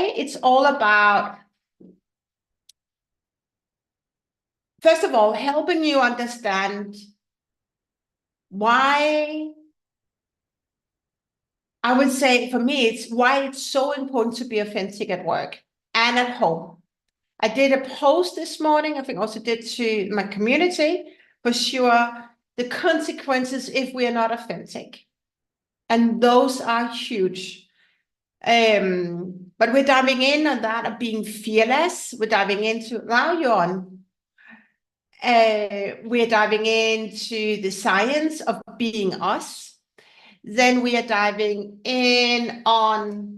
today, it's all about, first of all, helping you understand why, I would say for me, it's why it's so important to be authentic at work and at home. I did a post this morning, I think also did to my community, for sure, the consequences if we are not authentic. And those are huge. But we're diving in on that of being fearless. We're diving into, now you're on. We're diving into the science of being us. Then we are diving in on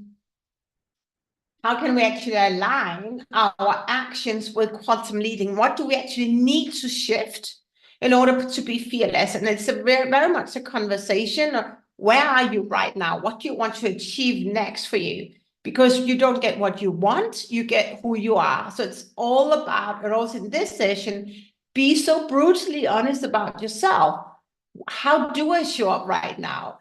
how can we actually align our actions with quantum leading? What do we actually need to shift in order to be fearless? And it's very much a conversation of where are you right now? What do you want to achieve next for you? Because you don't get what you want, you get who you are. So it's all about, and also in this session, be so brutally honest about yourself. How do I show up right now?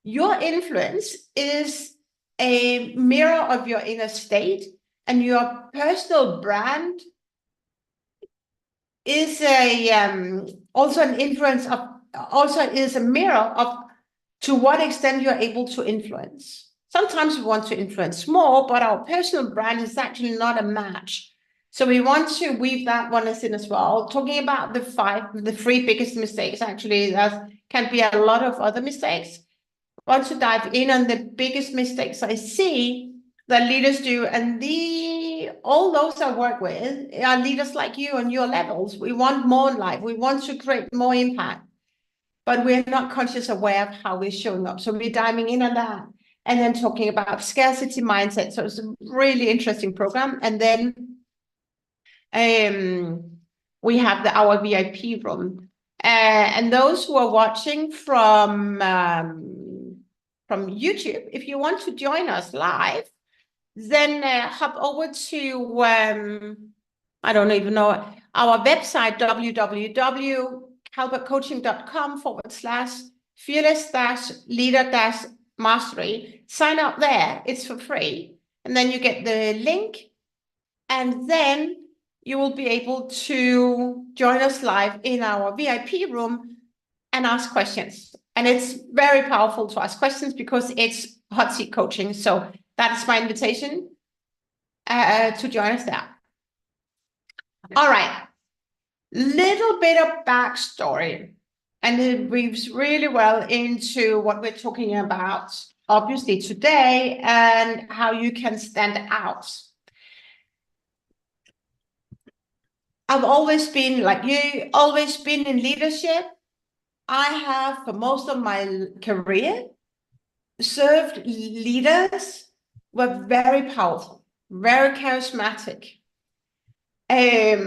Your influence is a mirror of your inner state, and your personal brand is also an influence of, also is a mirror of to what extent you're able to influence. Sometimes we want to influence more, but our personal brand is actually not a match. So we want to weave that one in as well. Talking about the three biggest mistakes, actually, there can be a lot of other mistakes. I want to dive in on the biggest mistakes I see that leaders do, and all those I work with are leaders like you on your levels. We want more in life. We want to create more impact, but we're not conscious aware of how we're showing up. So we're diving in on that, and then talking about scarcity mindset. So it's a really interesting program. And then we have our VIP room, and those who are watching from YouTube, if you want to join us live, then hop over to, I don't even know, our website, www.calbergcoaching.com/fearless-leader-mastery. Sign up there, it's for free. And then you get the link, and then you will be able to join us live in our VIP room and ask questions. And it's very powerful to ask questions because it's hot seat coaching. So that's my invitation to join us there. All right, little bit of backstory, and it weaves really well into what we're talking about, obviously, today, and how you can stand out. I've always been, like you, always been in leadership. I have, for most of my career, served leaders who were very powerful, very charismatic. I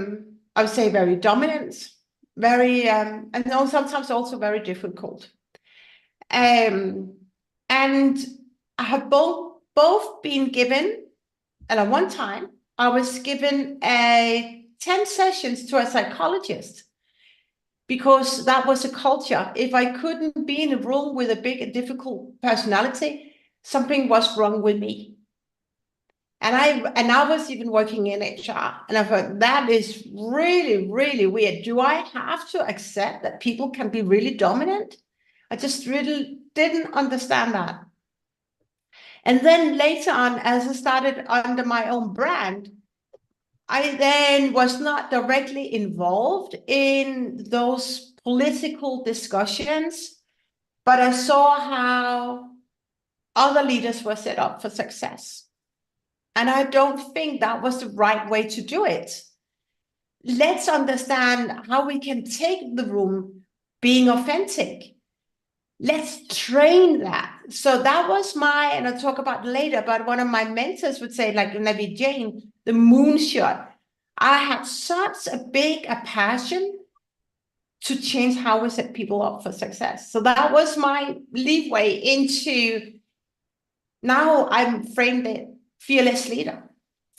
would say very dominant, very, and sometimes also very difficult. And I have both been given, and at one time, I was given 10 sessions to a psychologist, because that was a culture. If I couldn't be in a room with a big and difficult personality, something was wrong with me. And I was even working in HR, and I thought, that is really, really weird. Do I have to accept that people can be really dominant? I just really didn't understand that. And then later on, as I started under my own brand, I then was not directly involved in those political discussions, but I saw how other leaders were set up for success. And I don't think that was the right way to do it. Let's understand how we can take the room being authentic. Let's train that. So that was and I'll talk about later, but one of my mentors would say, like Navi Jane, the moonshot. I had such a passion to change how we set people up for success. So that was my leeway into, now I'm framed it, fearless leader.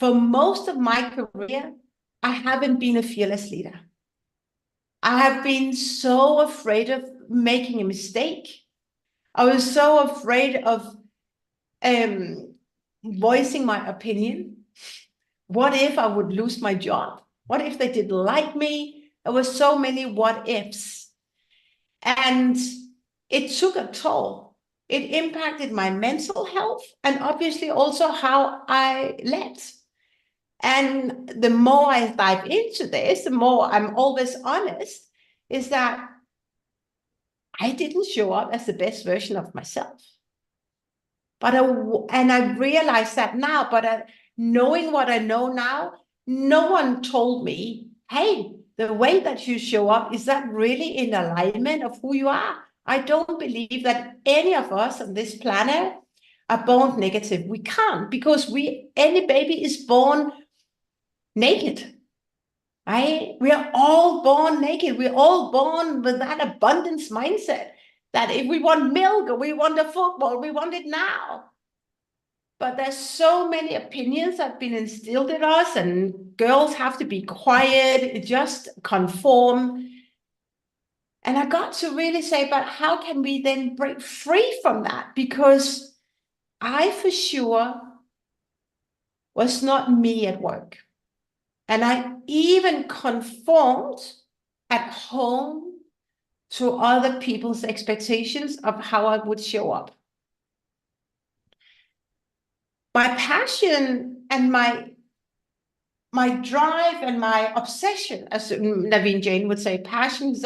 For most of my career, I haven't been a fearless leader. I have been so afraid of making a mistake. I was so afraid of voicing my opinion. What if I would lose my job? What if they didn't like me? There were so many what ifs. And it took a toll. It impacted my mental health and obviously also how I led. And the more I dive into this, the more I'm always honest, is that I didn't show up as the best version of myself. And I realize that now, but knowing what I know now, no one told me, hey, the way that you show up, is that really in alignment of who you are? I don't believe that any of us on this planet are born negative. We can't, because any baby is born naked. Right? We are all born naked. We're all born with that abundance mindset that if we want milk or we want a football, we want it now. But there's so many opinions that have been instilled in us, and girls have to be quiet, just conform. And I got to really say, but how can we then break free from that? Because I for sure was not me at work. And I even conformed at home to other people's expectations of how I would show up. My passion and my drive and my obsession, as Naveen Jain would say, passion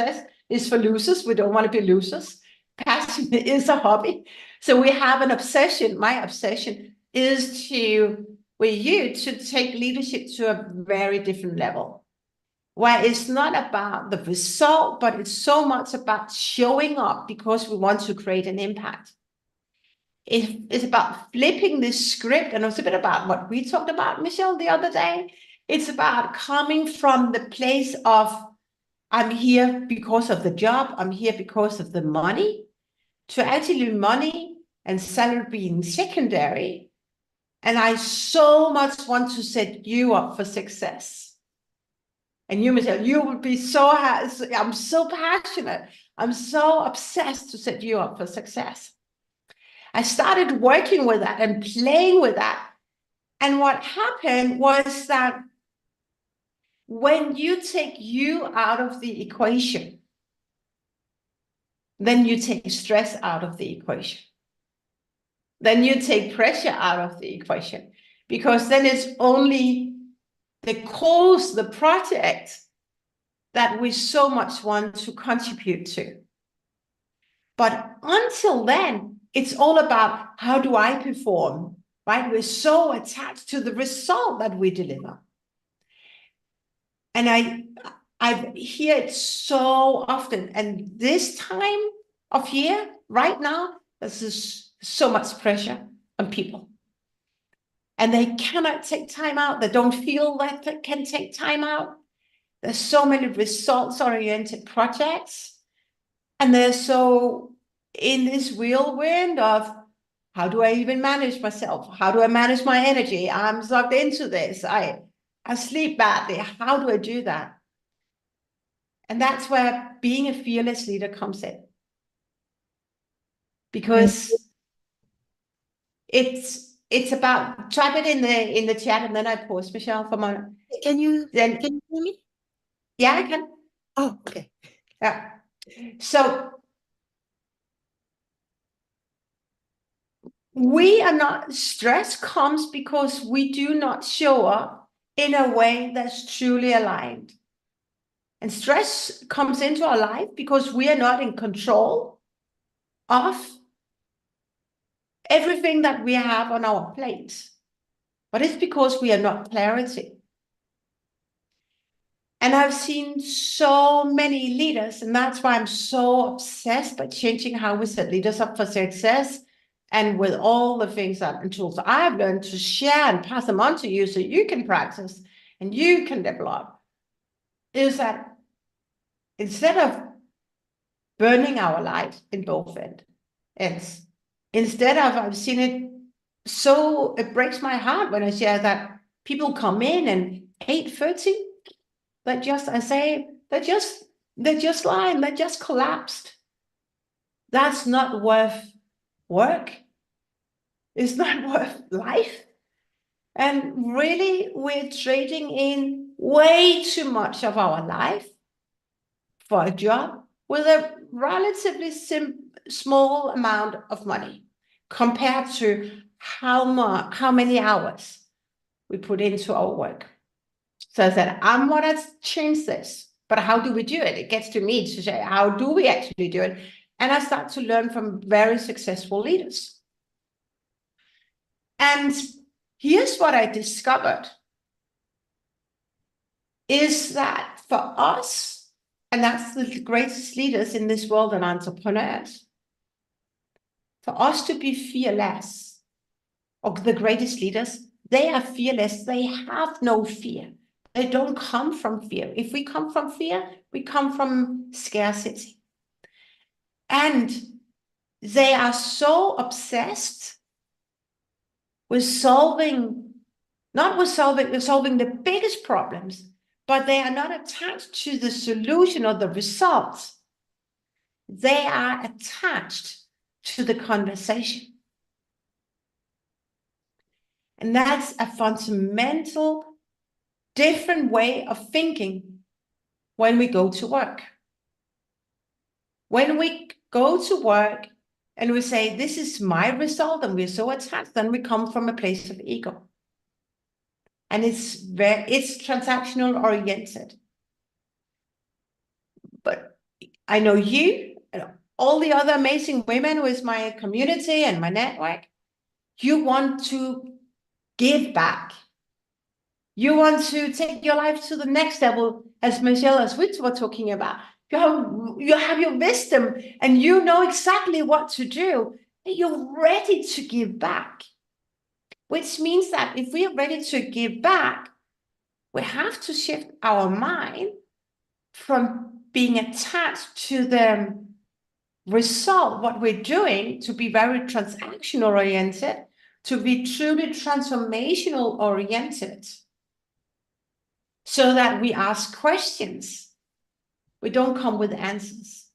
is for losers. We don't want to be losers. Passion is a hobby. So we have an obsession. My obsession is to take leadership to a very different level, where it's not about the result, but it's so much about showing up because we want to create an impact. It's about flipping this script, and it's a bit about what we talked about, Michelle, the other day. It's about coming from the place of, I'm here because of the job, I'm here because of the money, to actually money and salary being secondary. And I so much want to set you up for success. And you, Michelle, you would be so happy. I'm so passionate. I'm so obsessed to set you up for success. I started working with that and playing with that. And what happened was that when you take you out of the equation, then you take stress out of the equation. Then you take pressure out of the equation, because then it's only the cause, the project that we so much want to contribute to. But until then, it's all about how do I perform, right? We're so attached to the result that we deliver. And I hear it so often. And this time of year, right now, there's just so much pressure on people. And they cannot take time out. They don't feel like they can take time out. There's so many results-oriented projects. And they're so in this whirlwind of, how do I even manage myself? How do I manage my energy? I'm sucked into this. I sleep badly. How do I do that? And that's where being a fearless leader comes in. Because it's about, type it in the chat, and then I pause, Michelle, for a moment. Can you hear me? Yeah, I can. Oh, okay. Yeah. So we are not, stress comes because we do not show up in a way that's truly aligned. And stress comes into our life because we are not in control of everything that we have on our plate. But it's because we are not clarity. And I've seen so many leaders, and that's why I'm so obsessed by changing how we set leaders up for success. And with all the things and tools I've learned to share and pass them on to you so you can practice and you can develop, is that instead of burning our light in both ends, instead of, I've seen it, so it breaks my heart when I share that people come in and 8:30, they're just lying, they're just collapsed. That's not worth work. It's not worth life. And really, we're trading in way too much of our life for a job with a relatively small amount of money compared to how many hours we put into our work. So I said, I'm going to change this. But how do we do it? It gets to me to say, how do we actually do it? And I start to learn from very successful leaders. And here's what I discovered is that for us, and that's the greatest leaders in this world and entrepreneurs, for us to be fearless, or the greatest leaders, they are fearless. They have no fear. They don't come from fear. If we come from fear, we come from scarcity. And they are so obsessed with solving the biggest problems, but they are not attached to the solution or the results. They are attached to the conversation. And that's a fundamental different way of thinking when we go to work. When we go to work and we say, this is my result, and we're so attached, then we come from a place of ego. And it's transactional oriented. But I know you and all the other amazing women with my community and my network, you want to give back. You want to take your life to the next level, as Michelle and Switz were talking about. You have your wisdom and you know exactly what to do. And you're ready to give back. Which means that if we are ready to give back, we have to shift our mind from being attached to the result, what we're doing, to be very transactional oriented, to be truly transformational oriented. So that we ask questions. We don't come with answers.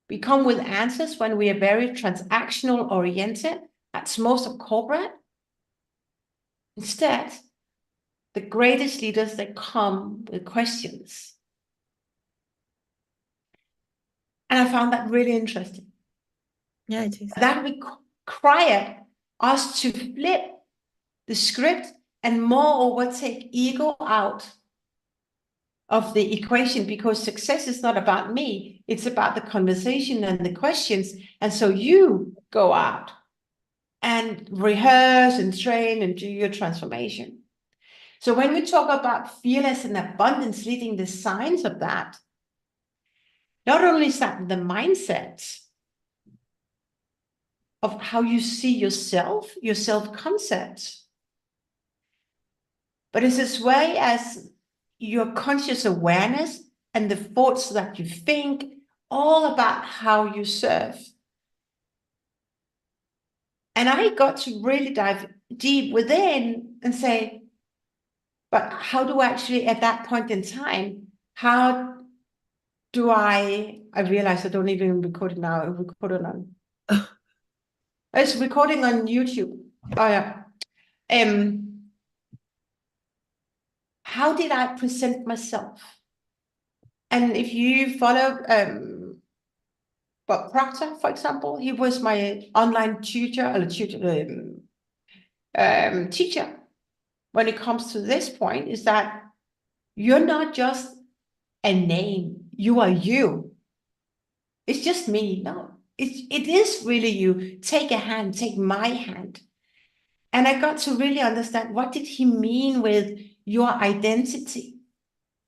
We come with answers when we are very transactional oriented. That's most of corporate. Instead, the greatest leaders, they come with questions. And I found that really interesting. Yeah, it is. That required us to flip the script and moreover take ego out of the equation, because success is not about me. It's about the conversation and the questions. And so you go out and rehearse and train and do your transformation. So when we talk about fearless and abundance leading, the signs of that, not only is that the mindset of how you see yourself, your self-concept, but it's as well as your conscious awareness and the thoughts that you think, all about how you serve. And I got to really dive deep within and say, but how do I actually, at that point in time, how do I realize I don't even record it now, I record it on. It's recording on YouTube. Oh yeah. How did I present myself? And if you follow Bob Proctor, for example, he was my online teacher when it comes to this point, is that you're not just a name, you are you. It's just me. No, it is really you. Take a hand, take my hand. And I got to really understand, what did he mean with your identity?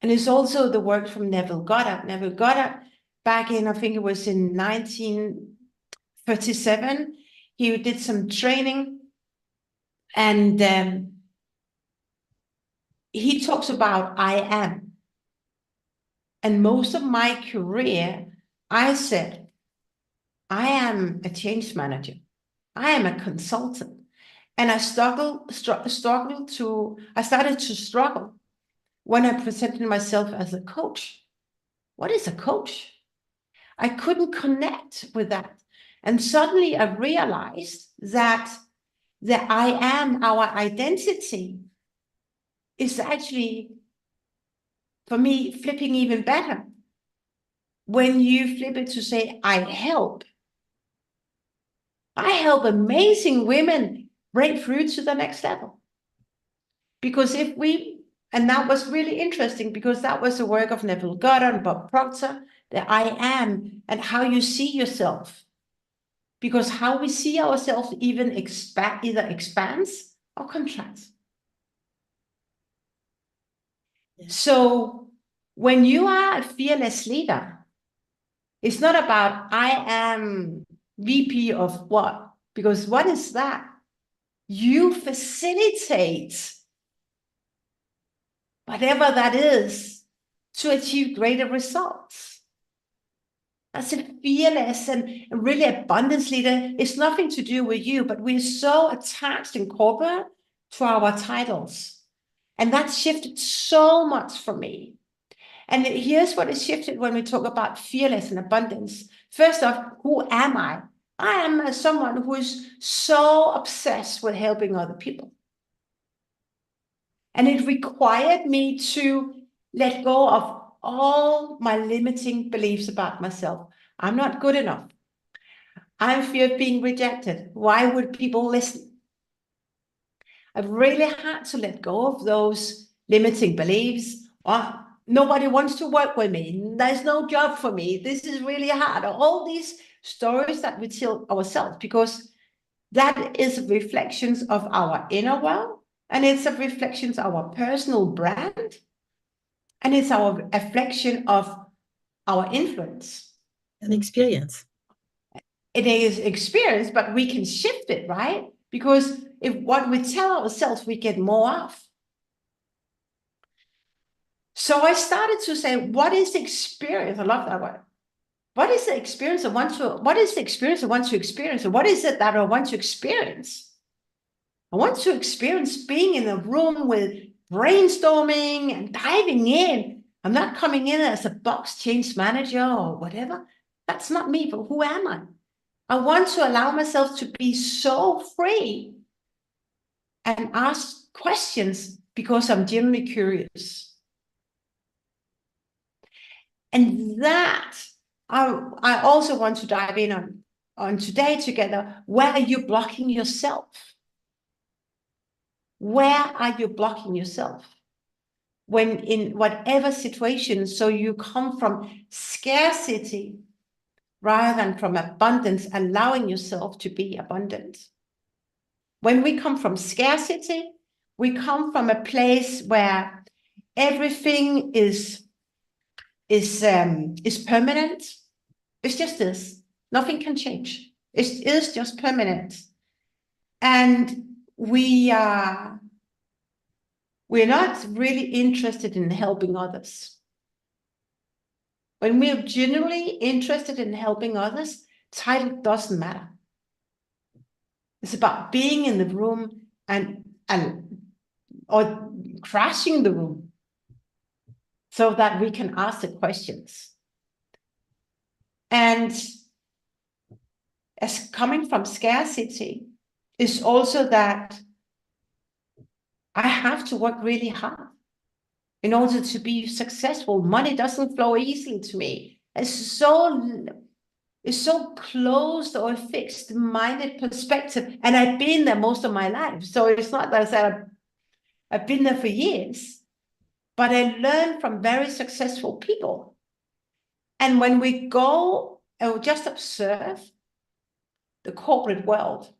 And it's also the work from Neville Goddard. Neville Goddard, back in, I think it was in 1937, he did some training, and he talks about I am. And most of my career, I said, I am a change manager. I am a consultant. And I started to struggle when I presented myself as a coach. What is a coach? I couldn't connect with that. And suddenly I realized that the I am, our identity, is actually, for me, flipping even better. When you flip it to say, I help amazing women break through to the next level. Because if we, and that was really interesting, because that was the work of Neville Goddard and Bob Proctor, the I am and how you see yourself. Because how we see ourselves even either expands or contracts. Yeah. So when you are a fearless leader, it's not about I am VP of what, because what is that? You facilitate whatever that is to achieve greater results. That's a fearless and really abundance leader. It's nothing to do with you, but we're so attached in corporate to our titles. And that shifted so much for me. And here's what is shifted when we talk about fearless and abundance. First off, who am I? I am someone who is so obsessed with helping other people. And it required me to let go of all my limiting beliefs about myself. I'm not good enough. I fear being rejected. Why would people listen? I've really had to let go of those limiting beliefs. Nobody wants to work with me. There's no job for me. This is really hard. All these stories that we tell ourselves, because that is reflections of our inner world, and it's a reflection of our personal brand, and it's our reflection of our influence. An experience. It is experience, but we can shift it, right? Because if what we tell ourselves, we get more of. So I started to say, what is the experience? I love that word. What is the experience I want to, what is the experience I want to experience? And what is it that I want to experience? I want to experience being in a room with brainstorming and diving in. I'm not coming in as a box change manager or whatever. That's not me, but who am I? I want to allow myself to be so free and ask questions because I'm genuinely curious. And that I also want to dive in on today together. Where are you blocking yourself? Where are you blocking yourself? When in whatever situation, so you come from scarcity rather than from abundance, allowing yourself to be abundant. When we come from scarcity, we come from a place where everything is permanent. It's just this. Nothing can change. It is just permanent. And we're not really interested in helping others. When we're genuinely interested in helping others, title doesn't matter. It's about being in the room or crashing the room so that we can ask the questions. And as coming from scarcity is also that I have to work really hard in order to be successful. Money doesn't flow easily to me. It's so closed or fixed-minded perspective. And I've been there most of my life. So it's not that I said I've been there for years, but I learned from very successful people. And when we go and just observe the corporate world,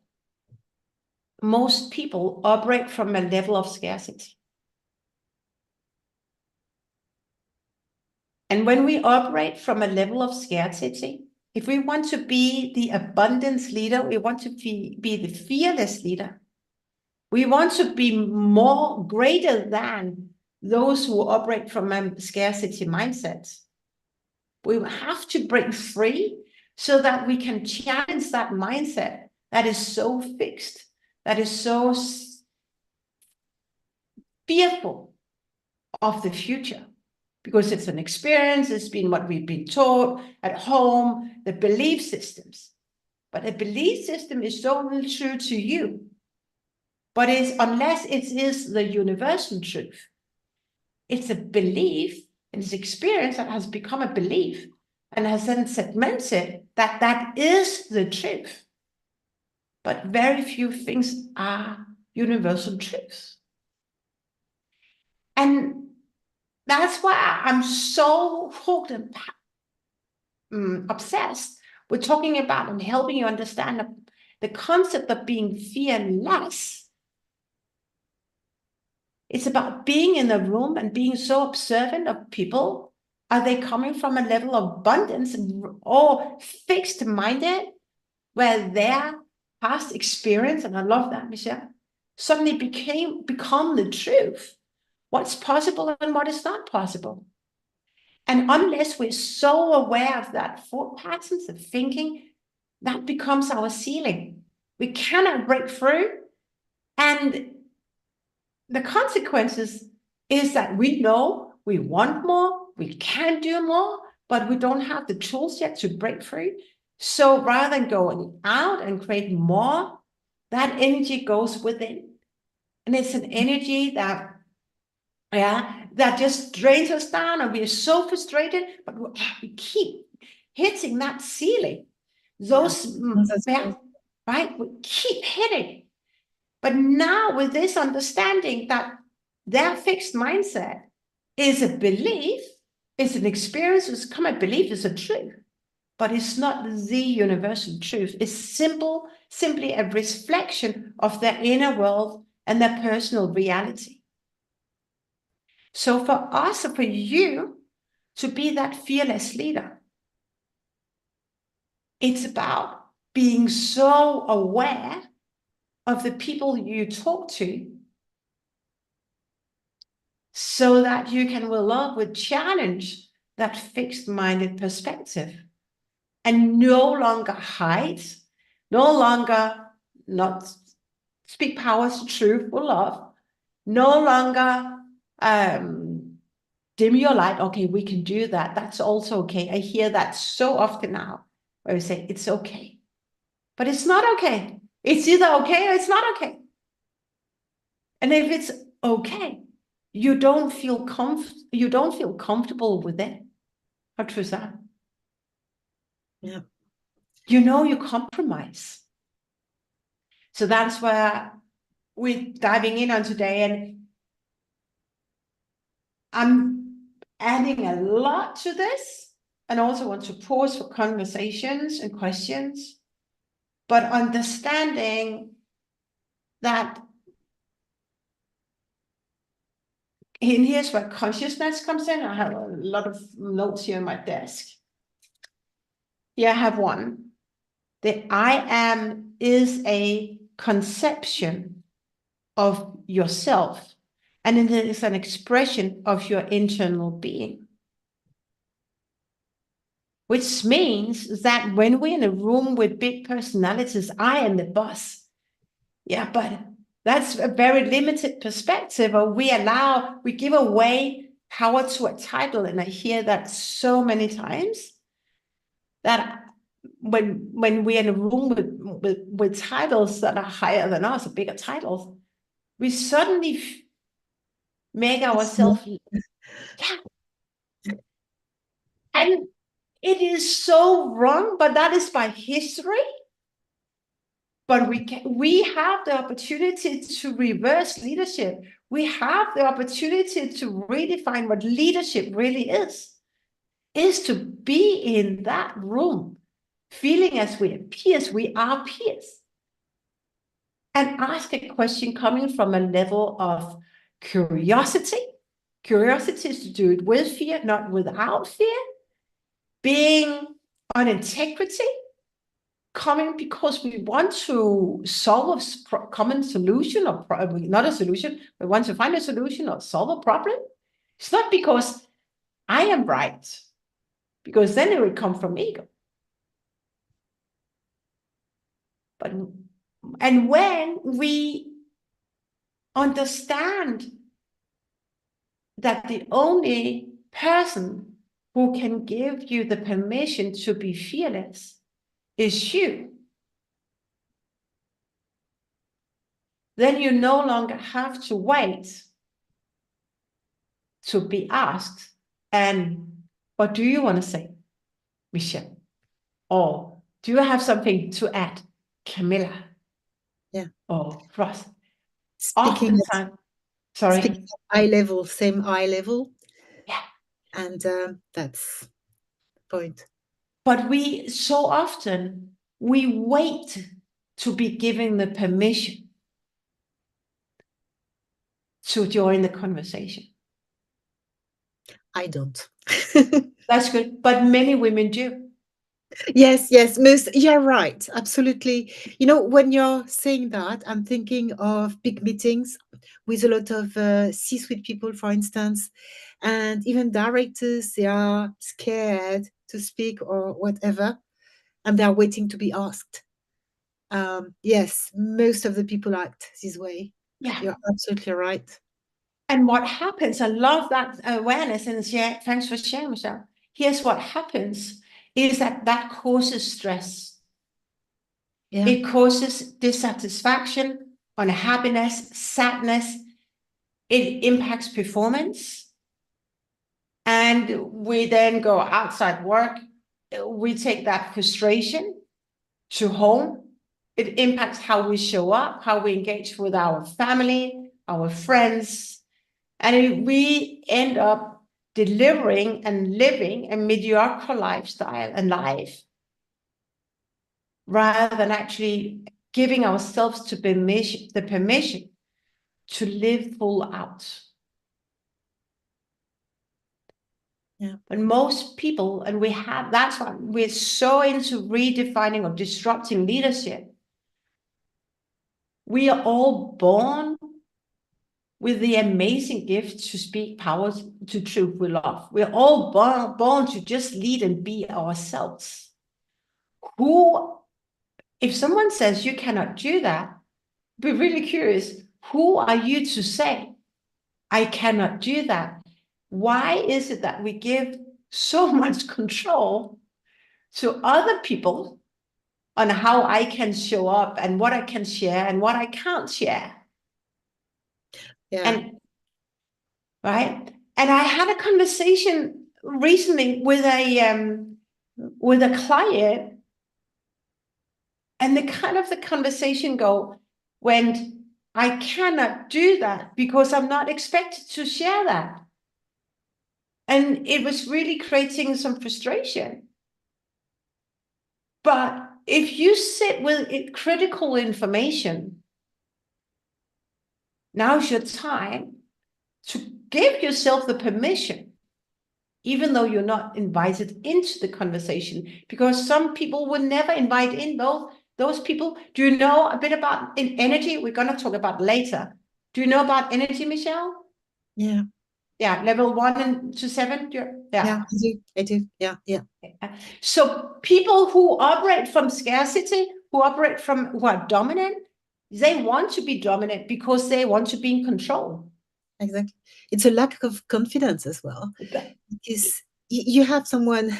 most people operate from a level of scarcity. And when we operate from a level of scarcity, if we want to be the abundance leader, we want to be the fearless leader. We want to be more greater than those who operate from a scarcity mindset. We have to break free so that we can challenge that mindset that is so fixed, that is so fearful of the future. Because it's an experience, it's been what we've been taught at home, the belief systems. But a belief system is so true to you. But unless it is the universal truth, it's a belief, and it's experience that has become a belief and has then segmented that is the truth. But very few things are universal truths. And that's why I'm so hooked and obsessed with talking about and helping you understand the concept of being fearless. It's about being in the room and being so observant of people. Are they coming from a level of abundance or fixed minded, where their past experience, and I love that, Michelle, suddenly become the truth? What's possible and what is not possible. And unless we're so aware of that thought patterns of thinking, that becomes our ceiling. We cannot break through. And the consequences is that we know we want more, we can do more, but we don't have the tools yet to break through. So rather than going out and create more, that energy goes within. And it's an energy that just drains us down, and we are so frustrated, but we keep hitting that ceiling. Right? We keep hitting. But now with this understanding that their fixed mindset is a belief, is an experience, it's come a belief, is a truth, but it's not the universal truth. It's simply a reflection of their inner world and their personal reality. So for us, for you to be that fearless leader, it's about being so aware of the people you talk to, so that you can with challenge that fixed-minded perspective and no longer hide, no longer not speak powers to truth or love, no longer dim your light. Okay, we can do that. That's also okay. I hear that so often now, where we say it's okay, but it's not okay. It's either okay or it's not okay. And if it's okay, you don't feel comfortable with it. How true is that? Yeah. You compromise. So that's where we're diving in on today, and I'm adding a lot to this, and also want to pause for conversations and questions, but understanding that, and here's where consciousness comes in. I have a lot of notes here on my desk. Here I have one. The I am is a conception of yourself, and it is an expression of your internal being. Which means that when we're in a room with big personalities, I am the boss. Yeah, but that's a very limited perspective, or we give away power to a title. And I hear that so many times, that when we're in a room with titles that are higher than us, or bigger titles, we suddenly make ourselves, and it is so wrong, but that is by history. But we have the opportunity to reverse leadership. We have the opportunity to redefine what leadership really is to be in that room, feeling as we are peers, and ask a question coming from a level of curiosity. Curiosity is to do it with fear, not without fear. Being on integrity, coming because we want to solve a common solution, or not a solution, we want to find a solution or solve a problem. It's not because I am right, because then it would come from ego. And when we understand that the only person who can give you the permission to be fearless is you, then you no longer have to wait to be asked. And what do you want to say, Michelle? Or do you have something to add, Camilla? Yeah. Or Ross? Speaking Oftentimes, sorry. speaking of eye level, same eye level. Yeah. And that's the point. But we so often, we wait to be given the permission to join the conversation. I don't. That's good. But many women do. Yes, most, you're right. Absolutely. You know, when you're saying that, I'm thinking of big meetings with a lot of C-suite people, for instance, and even directors, they are scared to speak or whatever, and they're waiting to be asked. Yes, most of the people act this way. Yeah. You're absolutely right. And what happens, I love that awareness, and thanks for sharing, Michelle. Here's what happens is that causes stress. Yeah. It causes dissatisfaction, unhappiness, sadness. It impacts performance. And we then go outside work. We take that frustration to home. It impacts how we show up, how we engage with our family, our friends. And we end up delivering and living a mediocre lifestyle and life rather than actually giving ourselves the permission to live full out. Yeah. But most people, and that's why we're so into redefining or disrupting leadership. We are all born with the amazing gift to speak power to truth we love. We're all born to just lead and be ourselves. If someone says you cannot do that, be really curious. Who are you to say, I cannot do that? Why is it that we give so much control to other people on how I can show up and what I can share and what I can't share? Yeah. And right. And I had a conversation recently with a client, and the conversation when I cannot do that because I'm not expected to share that. And it was really creating some frustration. But if you sit with critical information, now's your time to give yourself the permission, even though you're not invited into the conversation, because some people will never invite in those people. Do you know a bit about energy? We're going to talk about later. Do you know about energy, Michelle? Yeah. Yeah, level 1 to 7. Yeah, I do. Yeah. So people who operate from scarcity, who are dominant, they want to be dominant because they want to be in control. Exactly. It's a lack of confidence as well, because you have someone,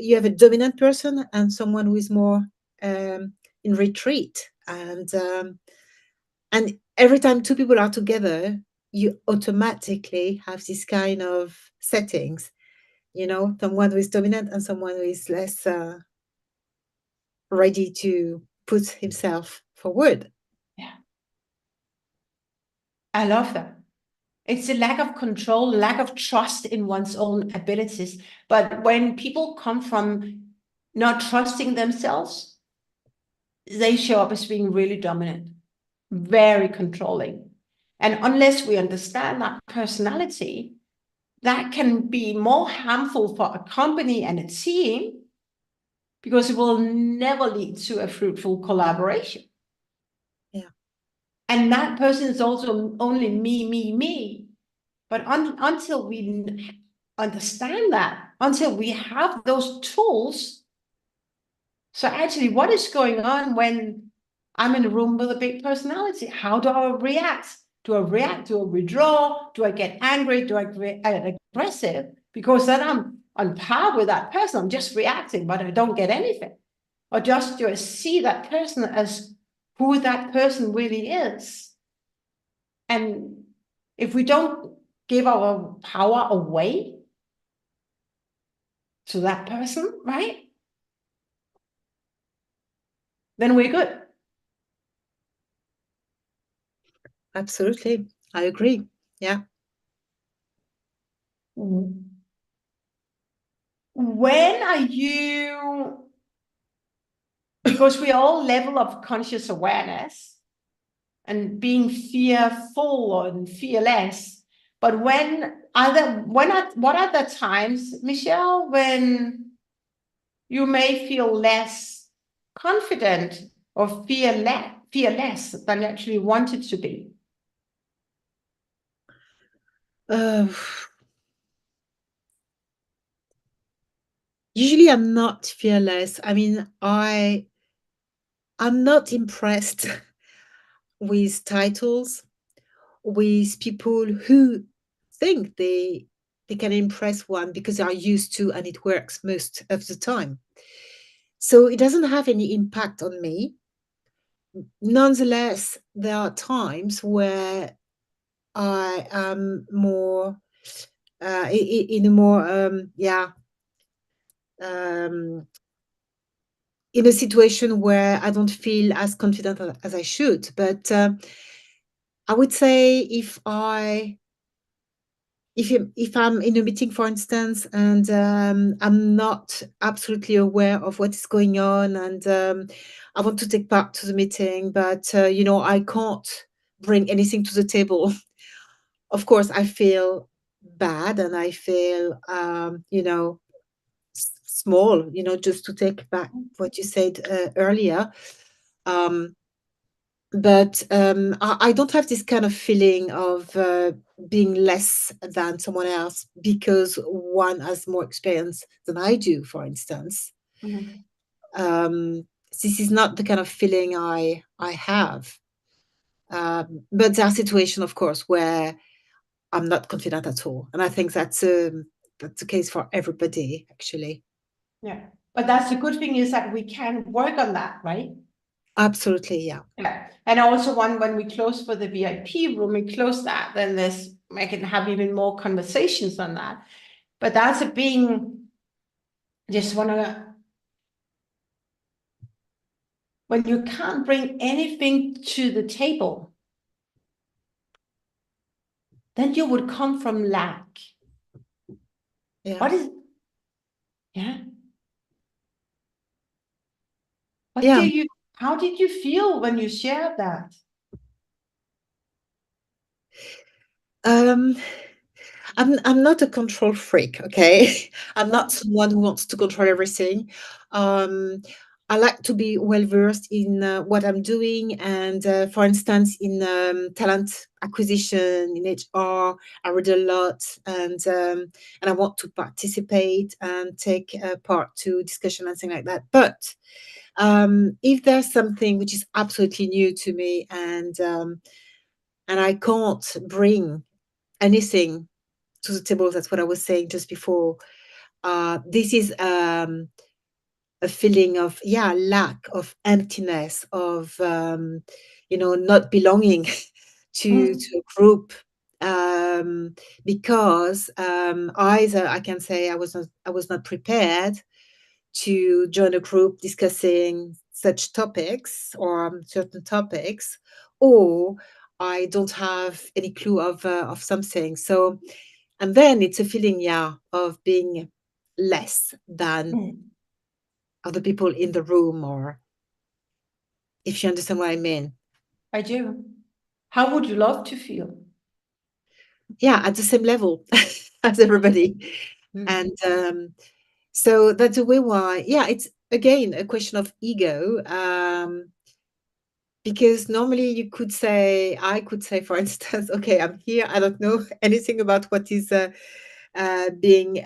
you have a dominant person and someone who is more in retreat, and every time two people are together, you automatically have this kind of settings, someone who is dominant and someone who is less ready to put himself forward. Yeah, I love that. It's a lack of control, lack of trust in one's own abilities. But when people come from not trusting themselves, they show up as being really dominant, very controlling. And unless we understand that personality, that can be more harmful for a company and a team because it will never lead to a fruitful collaboration. Yeah. And that person is also only me. But until we understand that, until we have those tools, so actually what is going on when I'm in a room with a big personality? How do I react? Do I react? Do I withdraw? Do I get angry? Do I get aggressive? Because then I'm on par with that person. I'm just reacting, but I don't get anything. Or just do I see that person as who that person really is? And if we don't give our power away to that person, right? Then we're good. Absolutely. I agree. Yeah. When are you, because we all level of conscious awareness and being fearful and fearless, but what are the times, Michelle, when you may feel less confident or fearless than you actually wanted to be? Usually I'm not fearless. I mean, I'm not impressed with titles, with people who think they can impress one because they are used to and it works most of the time. So it doesn't have any impact on me. Nonetheless, there are times where I am more in a more um, in a situation where I don't feel as confident as I should. But I would say if I'm in a meeting, for instance, and I'm not absolutely aware of what is going on, and I want to take part to the meeting, but I can't bring anything to the table. Of course, I feel bad, and I feel small. Just to take back what you said earlier. But I don't have this kind of feeling of being less than someone else because one has more experience than I do, for instance. Mm-hmm. This is not the kind of feeling I have. But there are situations, of course, where I'm not confident at all, and I think that's the case for everybody, actually. Yeah. But that's the good thing, is that we can work on that, right? Absolutely, yeah. Yeah. And also when we close for the VIP room, we close that, then I can have even more conversations on that. But that's a being, just wanna, when you can't bring anything to the table, then you would come from lack. Yeah. What is, yeah. Yeah. How did you feel when you shared that? Um, I'm not a control freak, okay? I'm not someone who wants to control everything. Um, I like to be well-versed in what I'm doing, and for instance, in talent acquisition, in HR, I read a lot, and I want to participate and take part to discussion and things like that. But if there's something which is absolutely new to me, and I can't bring anything to the table, that's what I was saying just before. This is a feeling of lack, of emptiness, of not belonging to a group, because either I can say I was not prepared to join a group discussing such topics or certain topics, or I don't have any clue of something. So, and then it's a feeling, of being less than other people in the room, or if you understand what I mean. I do. How would you love to feel? Yeah, at the same level as everybody. And so that's a way why, it's again a question of ego. Because normally I could say, for instance, okay, I'm here, I don't know anything about what is being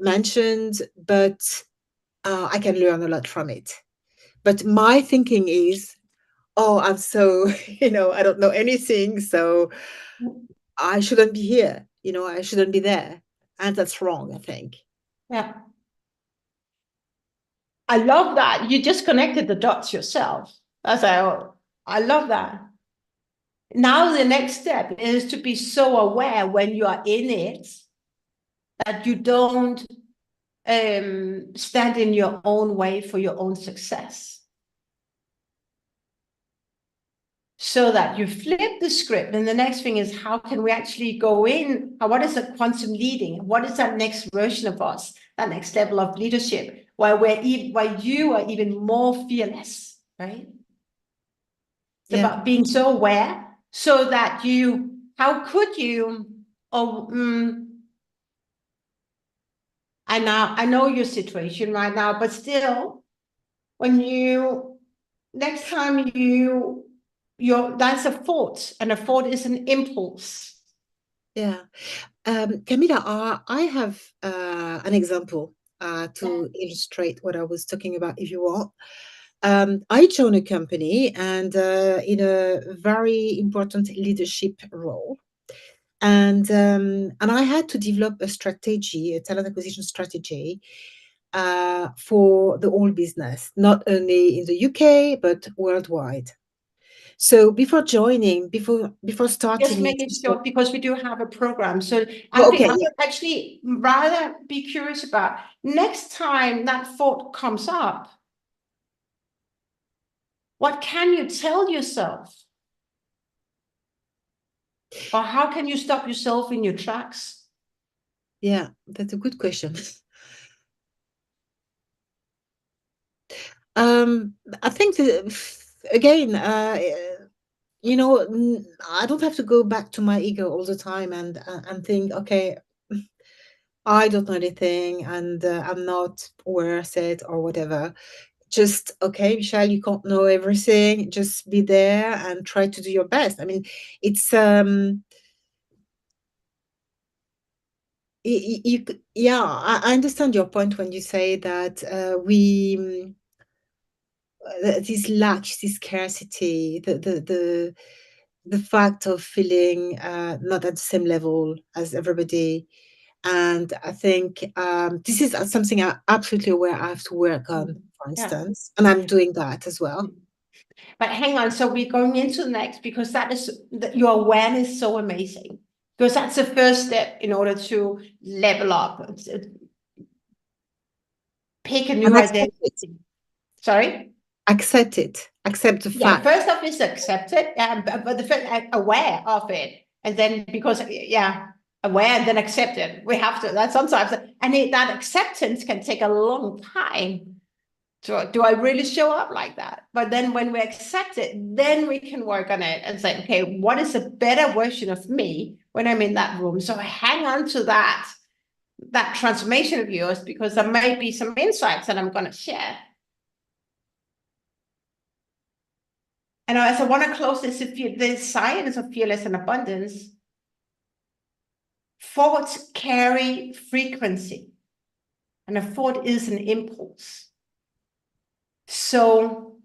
mentioned, but I can learn a lot from it. But my thinking is, oh, I'm so, I don't know anything, so I shouldn't be here, I shouldn't be there. And that's wrong, I think. Yeah. I love that. You just connected the dots yourself. That's how I love that. Now the next step is to be so aware when you are in it that you don't stand in your own way for your own success. So that you flip the script. And the next thing is, how can we actually go in? What is a quantum leading? What is that next version of us? That next level of leadership, where you are even more fearless, right? It's about being so aware so that how could you, I know your situation right now, but still, when next time that's a thought, and a thought is an impulse. Yeah. Camilla, I have an example to illustrate what I was talking about, if you want. I joined a company and in a very important leadership role. And I had to develop a strategy, a talent acquisition strategy for the whole business, not only in the UK, but worldwide. So before starting Just make it, it short because we do have a program. So I oh, think okay, I yeah. would actually rather be curious about next time that thought comes up, what can you tell yourself? Or how can you stop yourself in your tracks? Yeah, that's a good question. I think again, I don't have to go back to my ego all the time and think, okay, I don't know anything and I'm not worth it or whatever. Just, okay, Michelle, you can't know everything. Just be there and try to do your best. I mean, it's yeah, I understand your point when you say that this lack, this scarcity, the fact of feeling not at the same level as everybody. And I think this is something I'm absolutely aware I have to work on, for instance, and I'm doing that as well. But hang on, so we're going into the next, because your awareness is so amazing, because that's the first step in order to level up, pick a new identity. Sorry? Accept it. Accept the Yeah, fact. first off is accept it, but the first aware of it, and then because aware and then accept it. We have to. That sometimes, and that acceptance can take a long time. So do I really show up like that? But then when we accept it, then we can work on it and say, okay, what is a better version of me when I'm in that room? So hang on to that transformation of yours, because there might be some insights that I'm going to share. And as I want to close this science of fearless and abundance, thoughts carry frequency, and a thought is an impulse. So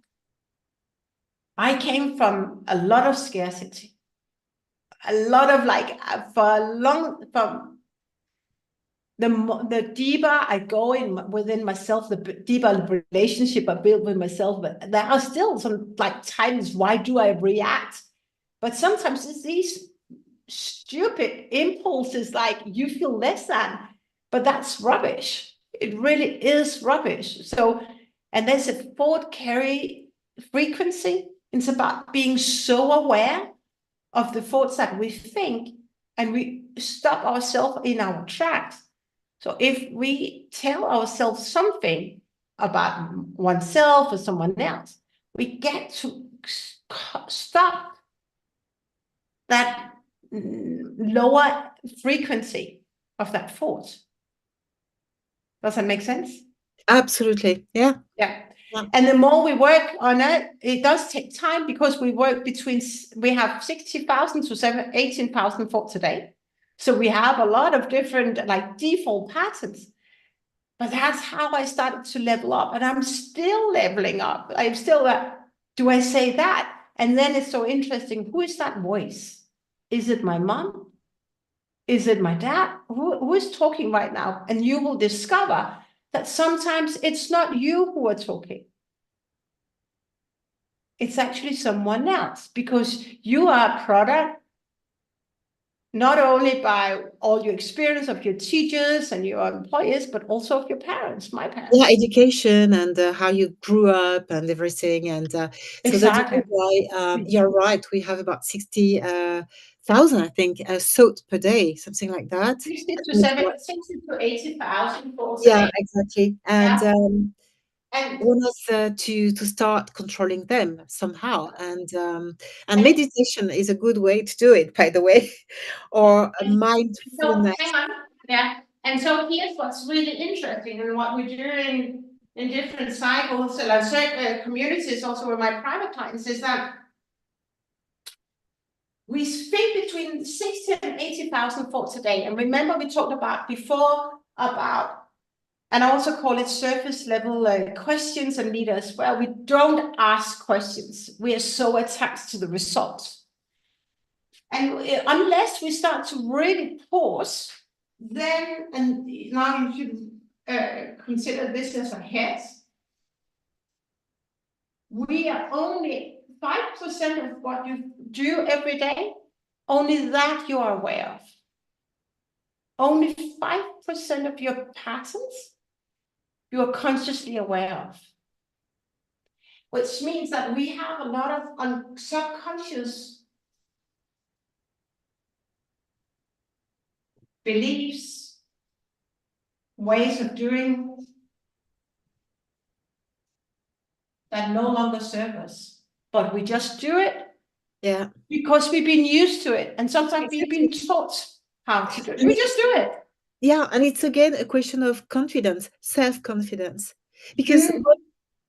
I came from a lot of scarcity, a lot of the deeper I go within myself, the deeper relationship I build with myself. But there are still some times, why do I react? But sometimes it's these stupid impulses, like you feel less than, but that's rubbish. It really is rubbish. So, and there's a thought carry frequency. It's about being so aware of the thoughts that we think, and we stop ourselves in our tracks. So if we tell ourselves something about oneself or someone else, we get to stop that lower frequency of that thought. Does that make sense? Absolutely. Yeah. Yeah. And the more we work on it, it does take time, because we have 60,000 to 18,000 thoughts a day. So we have a lot of different default patterns. But that's how I started to level up. And I'm still leveling up. I'm still do I say that? And then it's so interesting. Who is that voice? Is it my mom? Is it my dad? Who is talking right now? And you will discover that sometimes it's not you who are talking. it's actually someone else, because you are a product not only by all your experience of your teachers and your employers, but also of your parents, my parents. Yeah, education and how you grew up and everything. And so that's Exactly. why you're right. We have about 60,000, I think, thoughts per day, something like that. 60 to 80,000 thoughts a Yeah, day. exactly. And Yeah. And want us to start controlling them somehow. And and meditation is a good way to do it, by the way, or a so hang mindfulness. on. Yeah. And so here's what's really interesting, and what we're doing in different cycles and certain communities, also with my private clients, is that we speak between 60 and 80,000 thoughts a day. And remember, we talked about before about, and I also call it surface level questions and leaders, where we don't ask questions. We are so attached to the results. And unless we start to really pause, then, and now you should consider this as a head, we are only 5% of what you do every day, only that you are aware of. Only 5% of your patterns you are consciously aware of. Which means that we have a lot of subconscious beliefs, ways of doing that no longer serve us. But we just do it because we've been used to it. And sometimes we've been taught how to do it. We just do it. Yeah, and it's again a question of confidence, self-confidence. Because what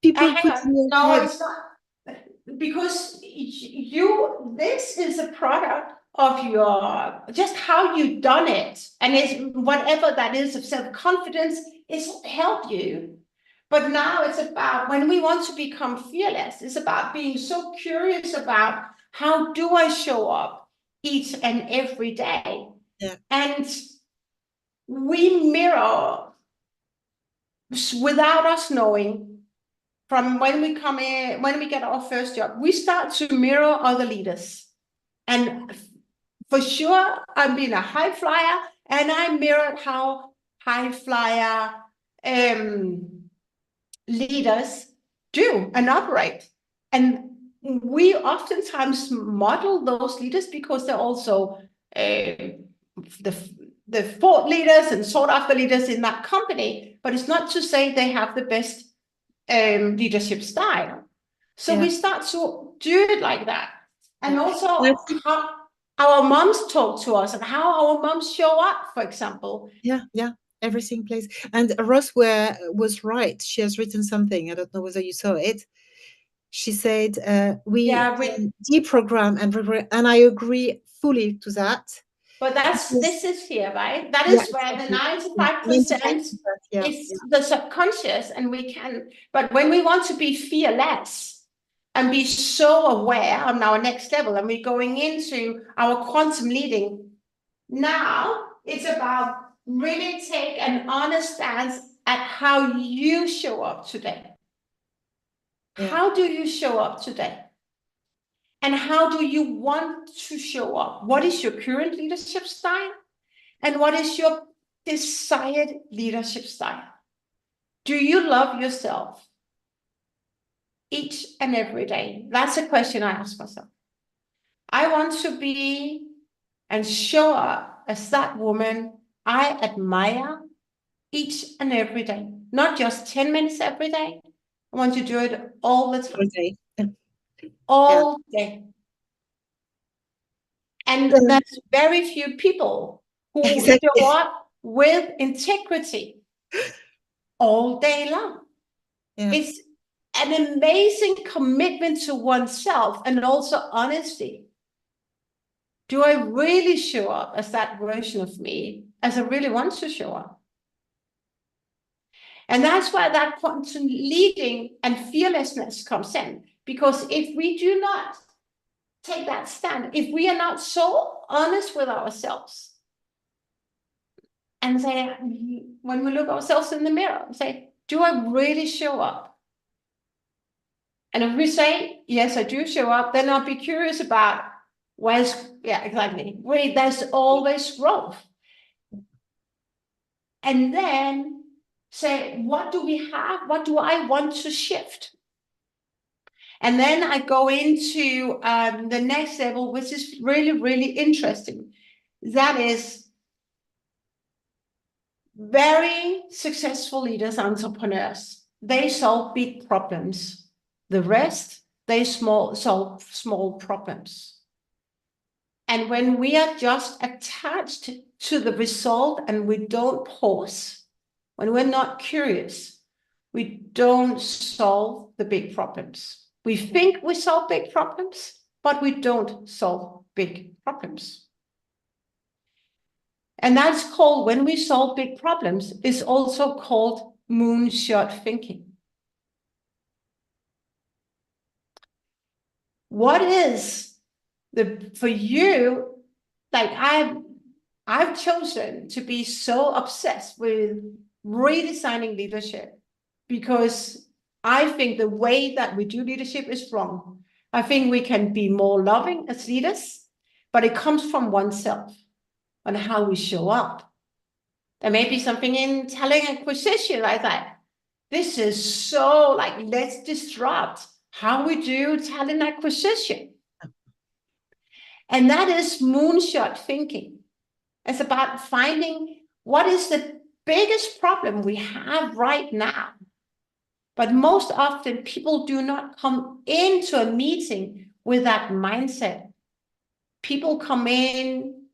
people Hang put on. in your No, head, it's not. Because this is a product of your, just how you've done it. And it's whatever that is of self-confidence is help you. But now it's about, when we want to become fearless, it's about being so curious about, how do I show up each and every day? Yeah. And we mirror, without us knowing, from when we come in, when we get our first job, we start to mirror other leaders. And for sure, I'm being a high flyer, and I mirrored how high flyer leaders do and operate. And we oftentimes model those leaders because they're also the thought leaders and sought after leaders in that company. But it's not to say they have the best leadership style. So we start to do it like that. And also how our moms talk to us and how our moms show up, for example. Yeah, everything plays. And Ross was right. She has written something. I don't know whether you saw it. She said, we can deprogram and reprogram. And I agree fully to that. But this is here, right? That Yeah, is where the exactly. 95% is the subconscious, and we can, but when we want to be fearless and be so aware on our next level, and we're going into our quantum leading, now it's about really take an honest stance at how you show up today. How do you show up today? And how do you want to show up? What is your current leadership style? And what is your desired leadership style? Do you love yourself each and every day? That's a question I ask myself. I want to be and show up as that woman I admire each and every day, not just 10 minutes every day. I want to do it all the time. All day. And there's very few people who show up with integrity all day long. It's an amazing commitment to oneself, and also honesty. Do I really show up as that version of me, as I really want to show up? And that's why that quantum leading and fearlessness comes in. Because if we do not take that stand, if we are not so honest with ourselves, and say, when we look ourselves in the mirror, say, do I really show up? And if we say, yes, I do show up, then I'll be curious about there's always growth. And then say, what do we have? What do I want to shift? And then I go into the next level, which is really, really interesting. That is very successful leaders, entrepreneurs. They solve big problems. The rest, they solve small problems. And when we are just attached to the result and we don't pause, when we're not curious, we don't solve the big problems. We think we solve big problems, but we don't solve big problems. And that's called, when we solve big problems, is also called moonshot thinking. What is for you, like I've chosen to be so obsessed with redesigning leadership because I think the way that we do leadership is wrong. I think we can be more loving as leaders, but it comes from oneself on how we show up. There may be something in talent acquisition like that. This is so like, let's disrupt how we do talent acquisition. And that is moonshot thinking. It's about finding what is the biggest problem we have right now. But most often people do not come into a meeting with that mindset. People come in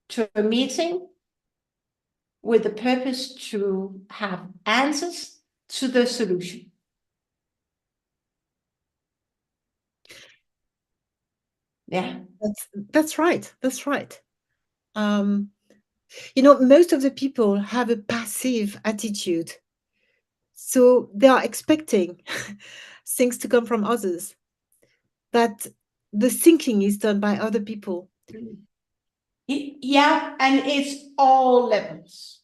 to a meeting with the purpose to have answers to the solution. Yeah. That's right. That's right. You know, most of the people have a passive attitude. So they are expecting things to come from others, that the thinking is done by other people. Yeah, and it's all levels.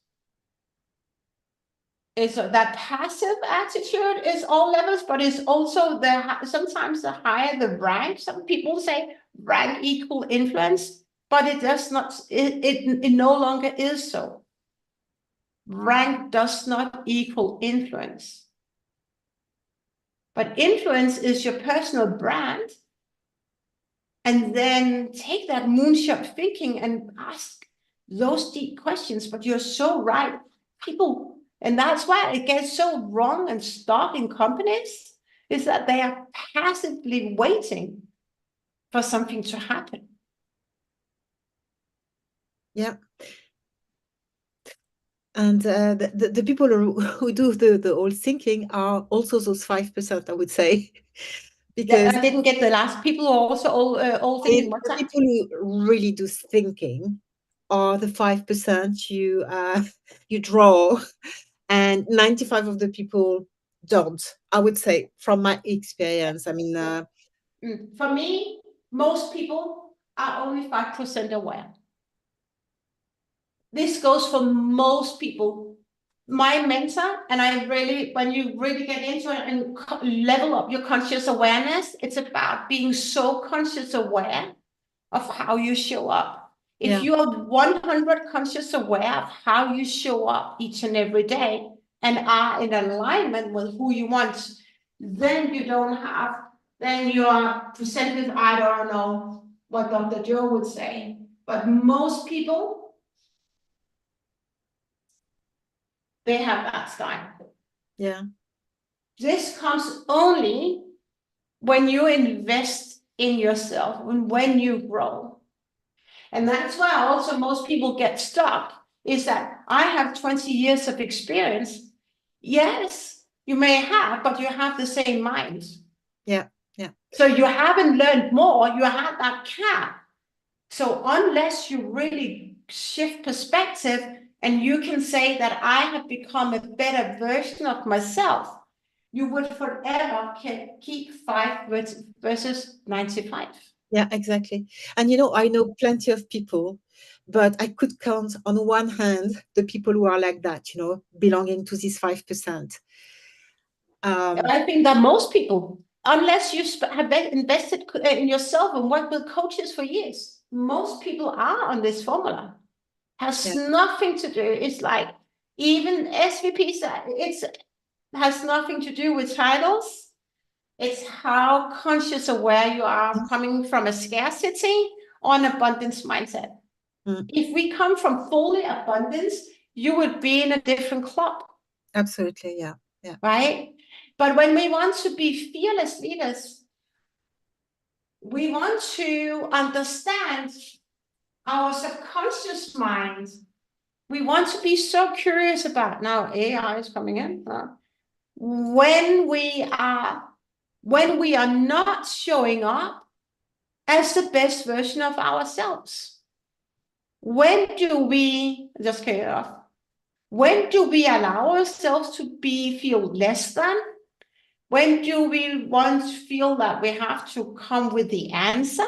It's that passive attitude is all levels, but it's also sometimes the higher the rank. Some people say rank equal influence, but it does not, it no longer is so. Rank does not equal influence. But influence is your personal brand. And then take that moonshot thinking and ask those deep questions. But you're so right. People, and that's why it gets so wrong and stuck in companies, is that they are passively waiting for something to happen. Yeah. And the people who do the whole thinking are also those 5%, I would say. Because I didn't get the last. People are also all thinking what's the that? people who really do thinking are the 5% you draw, and 95 of the people don't, I would say, from my experience. I mean, For me, most people are only 5% aware. This goes for most people. My mentor, and I really, when you really get into it and level up your conscious awareness, it's about being so conscious aware of how you show up. If you are 100 conscious aware of how you show up each and every day and are in alignment with who you want, then you don't have, then you are presented, I don't know what Dr. Joe would say, but most people, they have that style. yeah. This comes only when you invest in yourself, when you grow. And that's why also most people get stuck, is that I have 20 years of experience. Yes, you may have, but you have the same mind. Yeah, yeah. So you haven't learned more, you have that cap. So unless you really shift perspective and you can say that I have become a better version of myself, you would forever keep 5 versus 95. Yeah, exactly. And you know, I know plenty of people, but I could count on one hand the people who are like that, you know, belonging to this 5%. I think that most people unless you have invested in yourself and worked with coaches for years, most people are on this formula. Has nothing to do. It's like even SVPs. It has nothing to do with titles. It's how conscious aware you are coming from a scarcity or an abundance mindset. If we come from fully abundance, you would be in a different club. Absolutely, yeah. Right? But when we want to be fearless leaders, we want to understand our subconscious mind. We want to be so curious about, now AI is coming in, when we are not showing up as the best version of ourselves. When do we, just cut it off, when do we allow ourselves to feel less than? When do we want to feel that we have to come with the answer?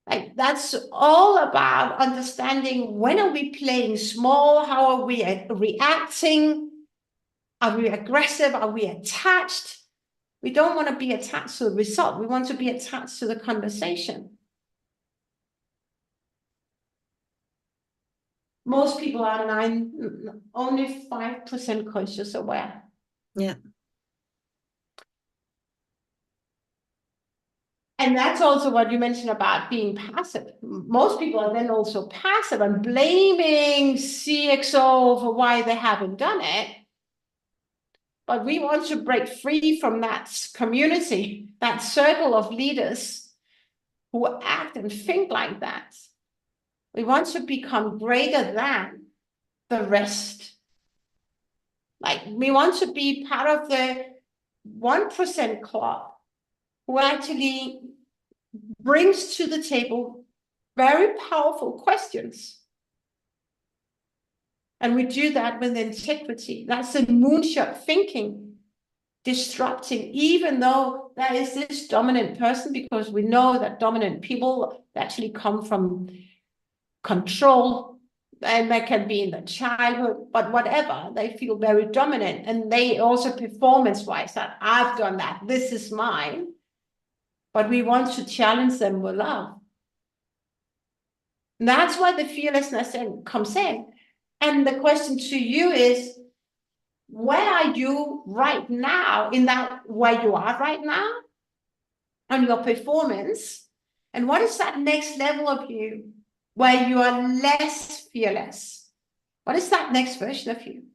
Like, that's all about understanding, when are we playing small? How are we reacting? Are we aggressive? Are we attached? We don't want to be attached to the result. We want to be attached to the conversation. Most people are only 5% conscious aware. Yeah. And that's also what you mentioned about being passive. Most people are then also passive and blaming CXO for why they haven't done it. But we want to break free from that community, that circle of leaders who act and think like that. We want to become greater than the rest. Like, we want to be part of the 1% club who actually brings to the table very powerful questions. And we do that with integrity. That's the moonshot thinking, disrupting, even though there is this dominant person, because we know that dominant people actually come from control, and that can be in the childhood, but whatever, they feel very dominant, and they also performance-wise that I've done that, this is mine. But we want to challenge them with love. And that's why the fearlessness comes in. And the question to you is, where are you right now in that, where you are right now on your performance? And what is that next level of you where you are less fearless? What is that next version of you?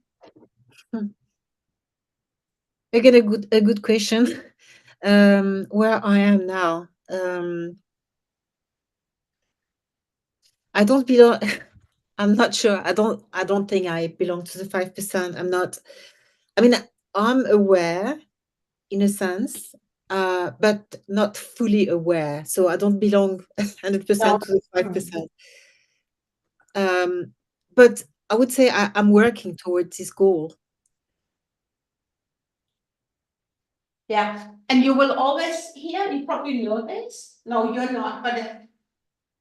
Again, a good question. Where I am now, I don't belong. I'm not sure. I don't think I belong to the 5%. I'm not. I mean, I'm aware in a sense, but not fully aware. So I don't belong 100% to the 5%. But I would say I'm working towards this goal. Yeah, and you will always hear, you probably know this. No, you're not,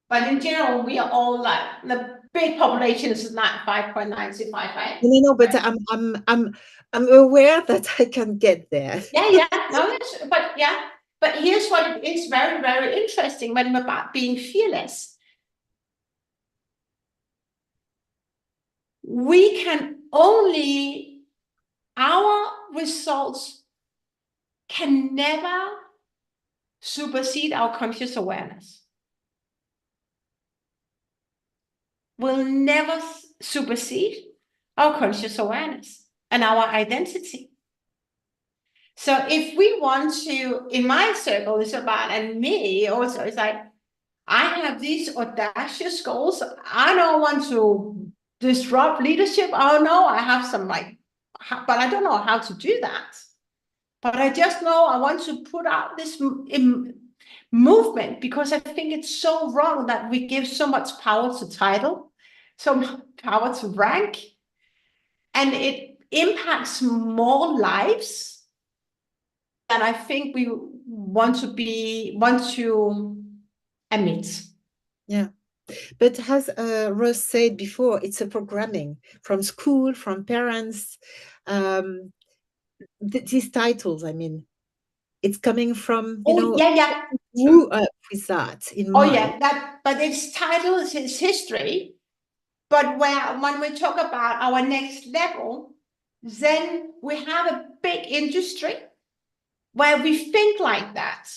but in general, we are all like, the big population is not 5.9 right? No, but I'm aware that I can get there. Yeah. No, but here's what it is very, very interesting when we're about being fearless. We can only, our results can never supersede our conscious awareness. Will never supersede our conscious awareness and our identity. So if we want to, in my circle, it's about, and me also, it's like, I have these audacious goals. I don't want to disrupt leadership. Oh no, I have some but I don't know how to do that. But I just know I want to put out this movement, because I think it's so wrong that we give so much power to title, so much power to rank, and it impacts more lives than I think we want to admit. Yeah. But as Rose said before, it's a programming from school, from parents. These titles, I mean, it's coming from, yeah. grew up with that in mind. Yeah, but its title is its history. But when we talk about our next level, then we have a big industry where we think like that.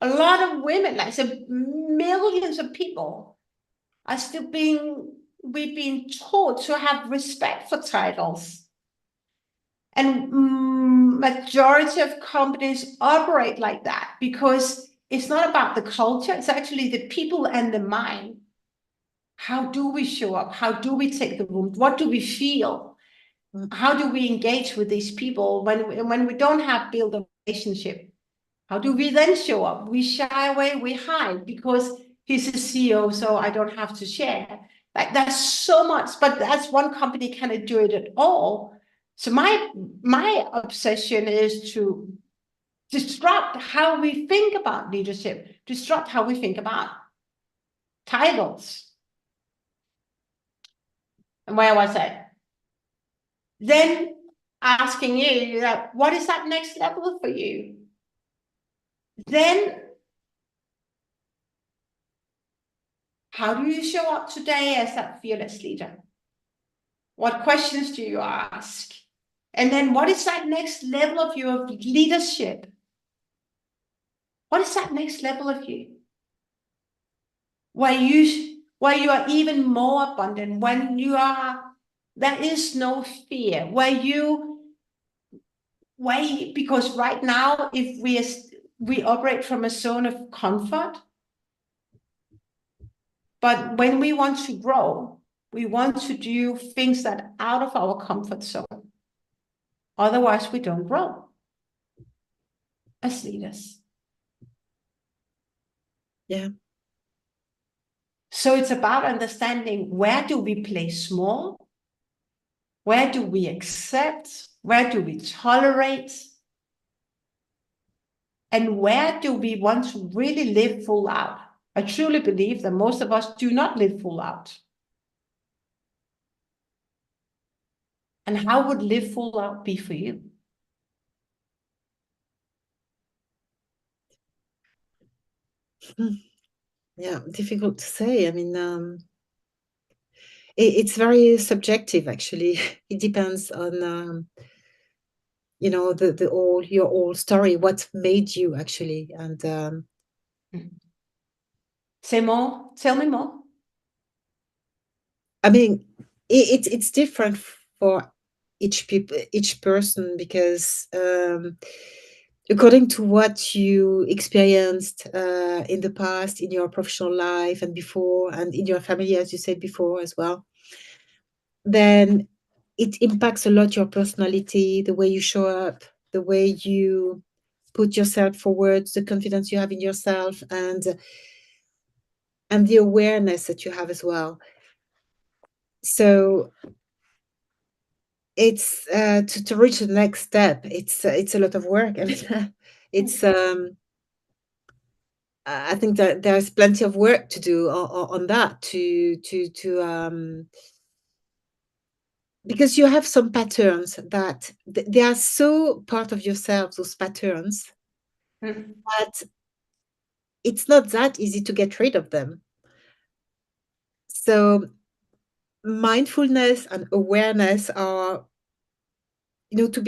A lot of women, like so millions of people, are still we've been taught to have respect for titles. And majority of companies operate like that because it's not about the culture, it's actually the people and the mind. How do we show up? How do we take the room? What do we feel? How do we engage with these people when we don't have built a relationship? How do we then show up? We shy away, we hide because he's a CEO, so I don't have to share. Like that's so much, but that's one company cannot do it at all. So my obsession is to disrupt how we think about leadership, disrupt how we think about titles. And where was I? Then asking you that, what is that next level for you? Then how do you show up today as that fearless leader? What questions do you ask? And then what is that next level of your leadership? What is that next level of you? Where you are even more abundant, when there is no fear, because right now, if we operate from a zone of comfort, but when we want to grow, we want to do things that are out of our comfort zone. Otherwise, we don't grow as leaders. Yeah. So it's about understanding, where do we play small? Where do we accept? Where do we tolerate? And where do we want to really live full out? I truly believe that most of us do not live full out. And how would live full out be for you? Yeah, difficult to say. I mean, it's very subjective, actually. It depends on, your whole story, what made you actually, and Say more. Tell me more. I mean, it's different for each person, because according to what you experienced in the past, in your professional life and before, and in your family, as you said before as well, then it impacts a lot your personality, the way you show up, the way you put yourself forward, the confidence you have in yourself, and the awareness that you have as well. So it's to reach the next step, it's a lot of work. I mean, it's I think that there's plenty of work to do on that, because you have some patterns that they are so part of yourself, those patterns, but it's not that easy to get rid of them. So mindfulness and awareness are, to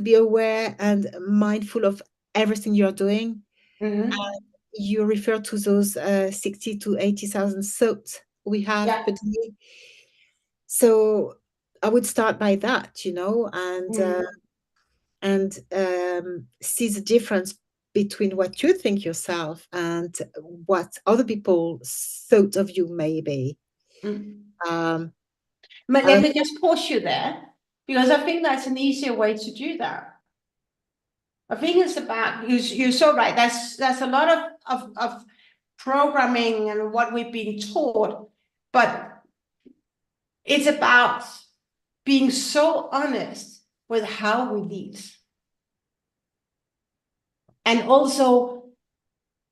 be aware and mindful of everything you're doing. You refer to those 60 to 80,000 thoughts we have per day. So I would start by that, and see the difference between what you think yourself and what other people thought of you, maybe. But let me just pause you there, because I think that's an easier way to do that. I think it's about, you're so right, there's a lot of programming and what we've been taught, but it's about being so honest with how we lead. And also,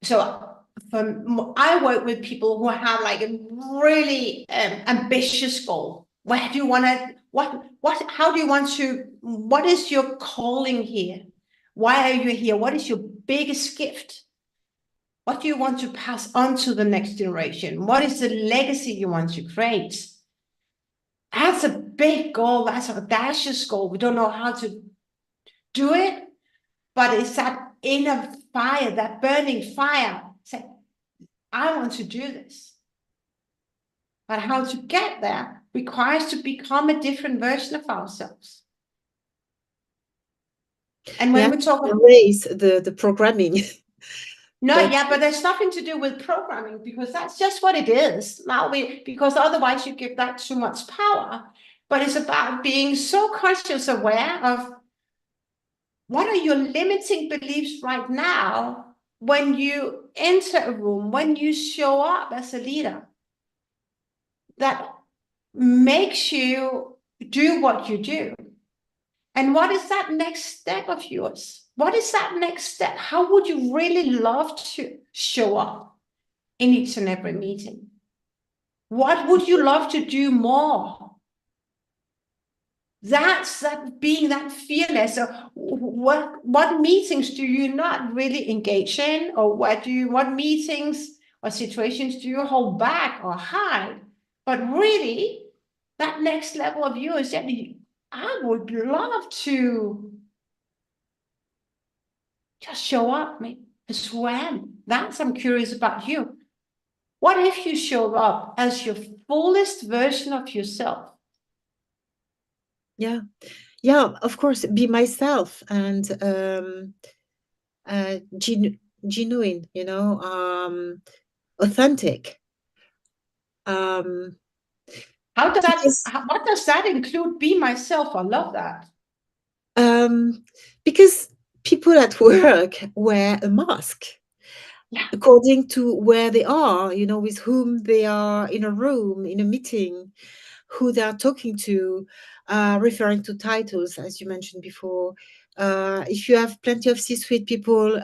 so I work with people who have like a really ambitious goal. Where do you want to, how do you want to, what is your calling here? Why are you here? What is your biggest gift? What do you want to pass on to the next generation? What is the legacy you want to create? That's a big goal. That's an audacious goal. We don't know how to do it, but it's that inner fire, that burning fire. Say, I want to do this. But how to get there requires to become a different version of ourselves. And when we talk erase the programming. No, but there's nothing to do with programming, because that's just what it is. Because otherwise you give that too much power. But it's about being so conscious, aware of what are your limiting beliefs right now when you enter a room, when you show up as a leader, that makes you do what you do. And what is that next step of yours? What is that next step? How would you really love to show up in each and every meeting? What would you love to do more? That's that being that fearless. So what meetings do you not really engage in, or what meetings or situations do you hold back or hide? But really, that next level of you is that I would love to just show up, as who I am. That's I'm curious about you. What if you show up as your fullest version of yourself? Yeah, of course, be myself and genuine, authentic. What does that include? Be myself. I love that. Because people at work wear a mask. Yeah. According to where they are, with whom they are in a room, in a meeting, who they are talking to, referring to titles, as you mentioned before. If you have plenty of C-suite people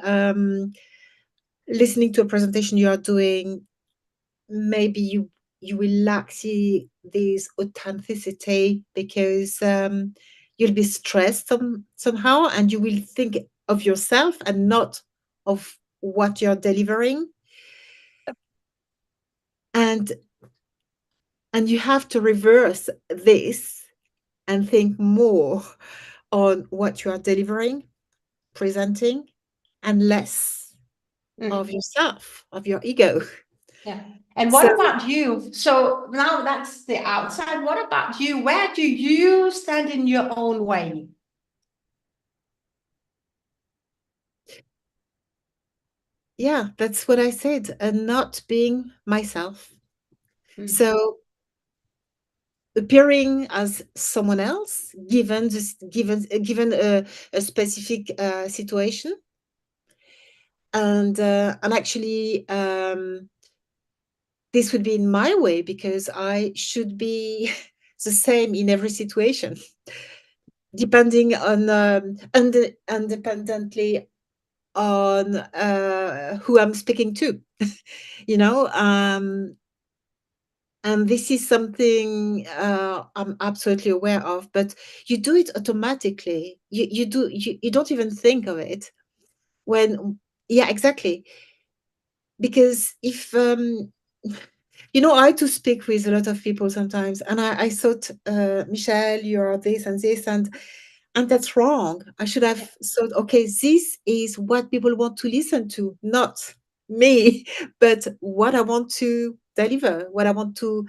listening to a presentation you are doing, maybe you will lack this authenticity, because you'll be stressed somehow, and you will think of yourself and not of what you're delivering. And you have to reverse this and think more on what you are delivering, presenting, and less of yourself, of your ego. Yeah. And what about you? So now that's the outside. What about you? Where do you stand in your own way? Yeah, that's what I said, and not being myself. So appearing as someone else, given a specific situation, and actually this would be in my way, because I should be the same in every situation, depending on independently on who I'm speaking to, and this is something I'm absolutely aware of, but you do it automatically. You don't even think of it yeah, exactly. Because if I too speak with a lot of people sometimes, and I thought, Michelle, you're this and this, and that's wrong. I should have thought, okay, this is what people want to listen to, not me, but what I want to deliver, what I want to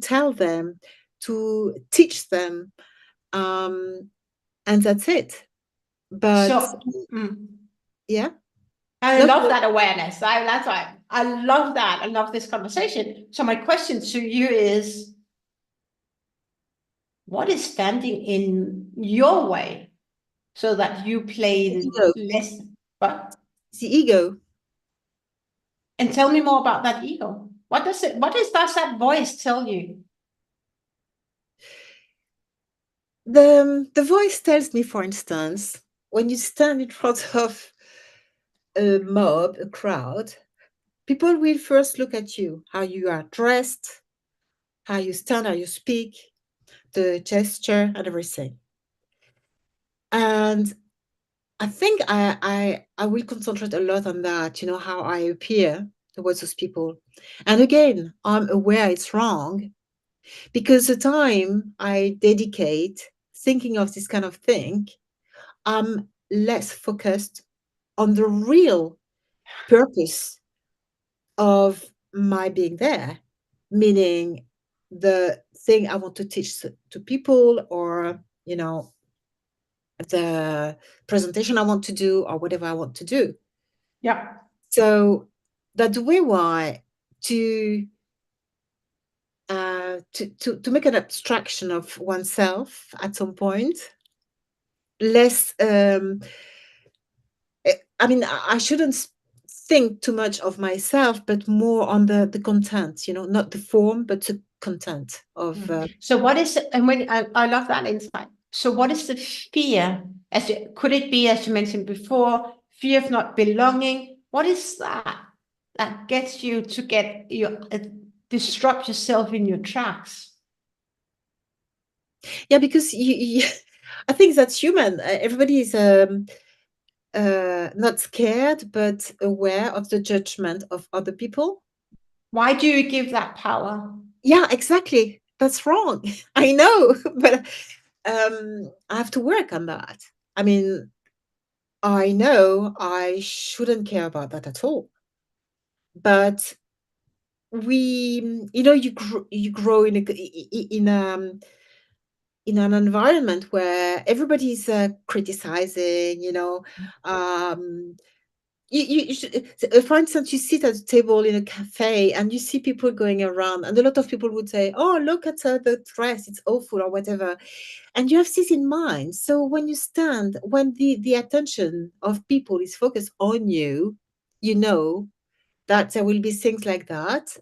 tell them, to teach them, and that's it. But yeah, I love that awareness. That's why I love that. I love this conversation. So my question to you is, what is standing in your way so that you play less? But the ego. And tell me more about that ego. What does that voice tell you? The voice tells me, for instance, when you stand in front of a mob, a crowd, people will first look at you, how you are dressed, how you stand, how you speak, the gesture, and everything. And I think I will concentrate a lot on that, how I appear towards those people. And again, I'm aware it's wrong because the time I dedicate thinking of this kind of thing, I'm less focused on the real purpose of my being there, meaning the thing I want to teach to people, or, the presentation I want to do, or whatever I want to do. Yeah. So that's the way why to to make an abstraction of oneself at some point, less I mean, I shouldn't think too much of myself, but more on the content, not the form, but the content of So what is it? And when I love that insight. So what is the fear? Could it be, as you mentioned before, fear of not belonging? What is that gets you to get you disrupt yourself in your tracks? yeah, because I think that's human. Everybody is not scared, but aware of the judgment of other people. Why do you give that power? Yeah, exactly. That's wrong. I know, but I have to work on that. I mean, I know I shouldn't care about that at all. But you grow in an environment where everybody's criticizing. Um, for instance, you sit at a table in a cafe and you see people going around, and a lot of people would say, "Oh, look at the dress; it's awful," or whatever. And you have this in mind. So when the attention of people is focused on you, you know that there will be things like that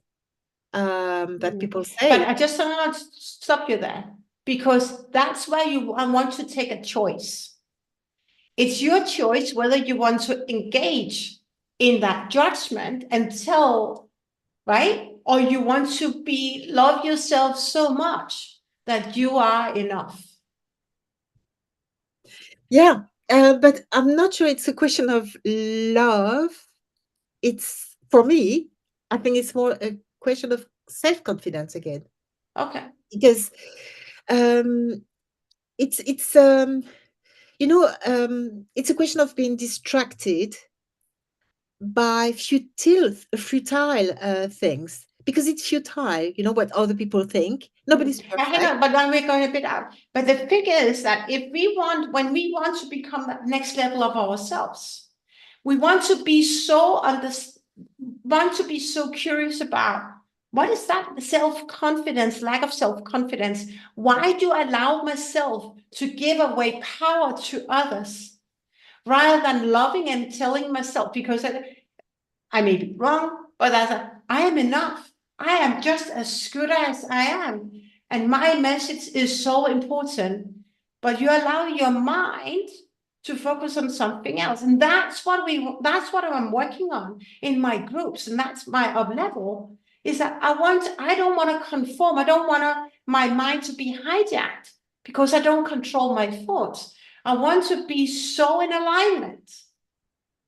that people But say. I just want to stop you there, because that's where I want to take a choice. It's your choice whether you want to engage in that judgment and tell, right? Or you want to love yourself so much that you are enough. Yeah, but I'm not sure it's a question of love. It's, for me, I think it's more a question of self-confidence again, Okay. because um, it's it's a question of being distracted by futile things, because it's futile. You know what other people think. Nobody's Hang perfect. on, but then we're going a bit out. But the thing is that when we want to become that next level of ourselves, we want to be want to be so curious about what is that self-confidence, lack of self-confidence. Why do I allow myself to give away power to others rather than loving and telling myself? Because I may be wrong, but I am enough. I am just as good as I am. And my message is so important. But you allow your mind to focus on something else. And that's what I'm working on in my groups. And that's my up level, is that I don't want to conform. I don't want my mind to be hijacked because I don't control my thoughts. I want to be so in alignment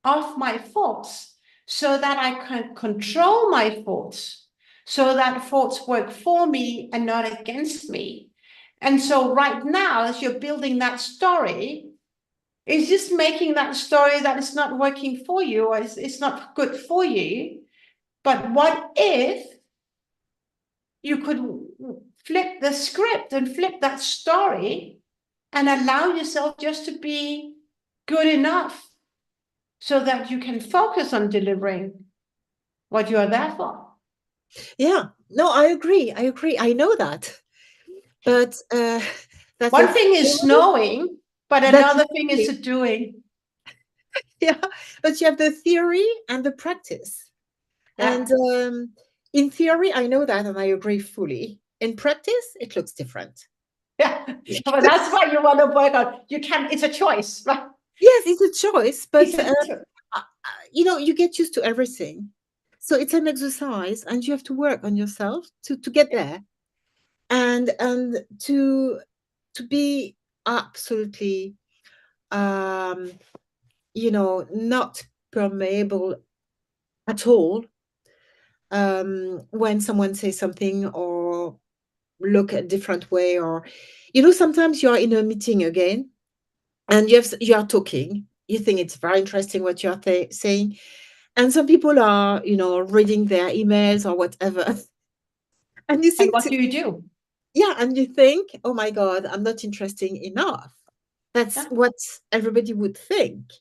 of my thoughts so that I can control my thoughts, so that thoughts work for me and not against me. And so right now, as you're building that story, it's just making that story that is not working for you, or it's not good for you. But what if you could flip the script and flip that story and allow yourself just to be good enough so that you can focus on delivering what you are there for? Yeah, no, I agree. I know that, but that's the One thing is theory knowing, but that another thing is doing. yeah, but you have the theory and the practice. Yeah. And in theory, I know that, and I agree fully. In practice, it looks different. Yeah. But that's what you want to work on. You can, it's a choice, right? Yes, it's a choice, but It's a choice. you get used to everything. So it's an exercise, and you have to work on yourself to get there, and to be absolutely um not permeable at all when someone says something or look a different way, or sometimes you are in a meeting again and you are talking, you think it's very interesting what you are saying, and some people are reading their emails or whatever, and you And think what do you do? yeah, and you think, oh my God, I'm not interesting enough. That's Yeah. what everybody would think.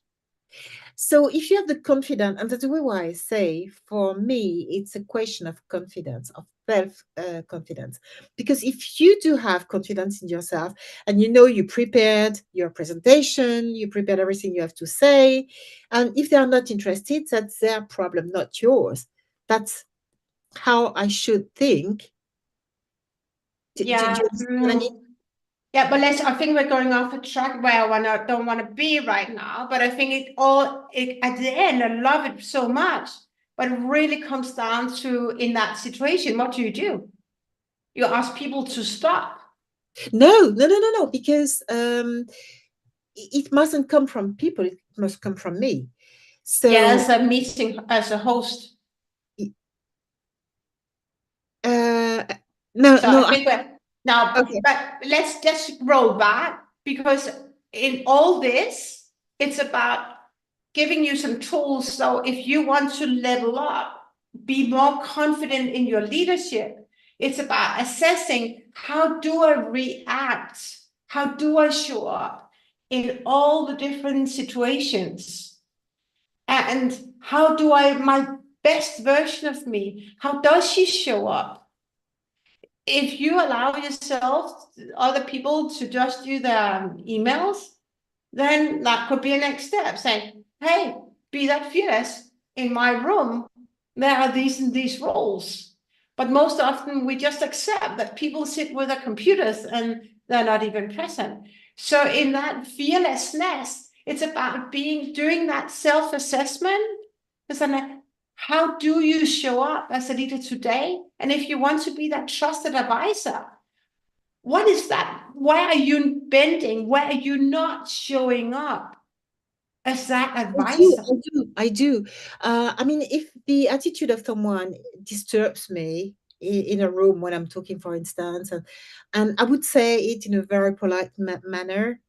So if you have the confidence, and that's the way why I say, for me, it's a question of confidence, of self confidence. Because if you do have confidence in yourself, and you prepared your presentation, you prepared everything you have to say, and if they are not interested, that's their problem, not yours. That's how I should think. Do you Yeah. understand what I mean? Yeah, but I think we're going off a track where don't want to be right now. But I think at the end, I love it so much. But it really comes down to, in that situation, what do? You ask people to stop. No, because it mustn't come from people, it must come from me. Yeah, So as a meeting, as a host. uh no So I no think we're now, okay. but let's just roll back, because in all this, it's about giving you some tools. So if you want to level up, be more confident in your leadership, it's about assessing, how do I react? How do I show up in all the different situations? And how do my best version of me, how does she show up? If you allow yourself, other people, to just do their emails, then that could be a next step, saying, hey, be that fearless. In my room, there are these and these roles. But most often we just accept that people sit with their computers and they're not even present. So in that fearlessness, it's about doing that self-assessment. How do you show up as a leader today? And if you want to be that trusted advisor, what is that? Why are you bending? Why are you not showing up as that I do, advisor? I do, I do. I mean, if the attitude of someone disturbs me in a room when I'm talking, for instance, and I would say it in a very polite manner,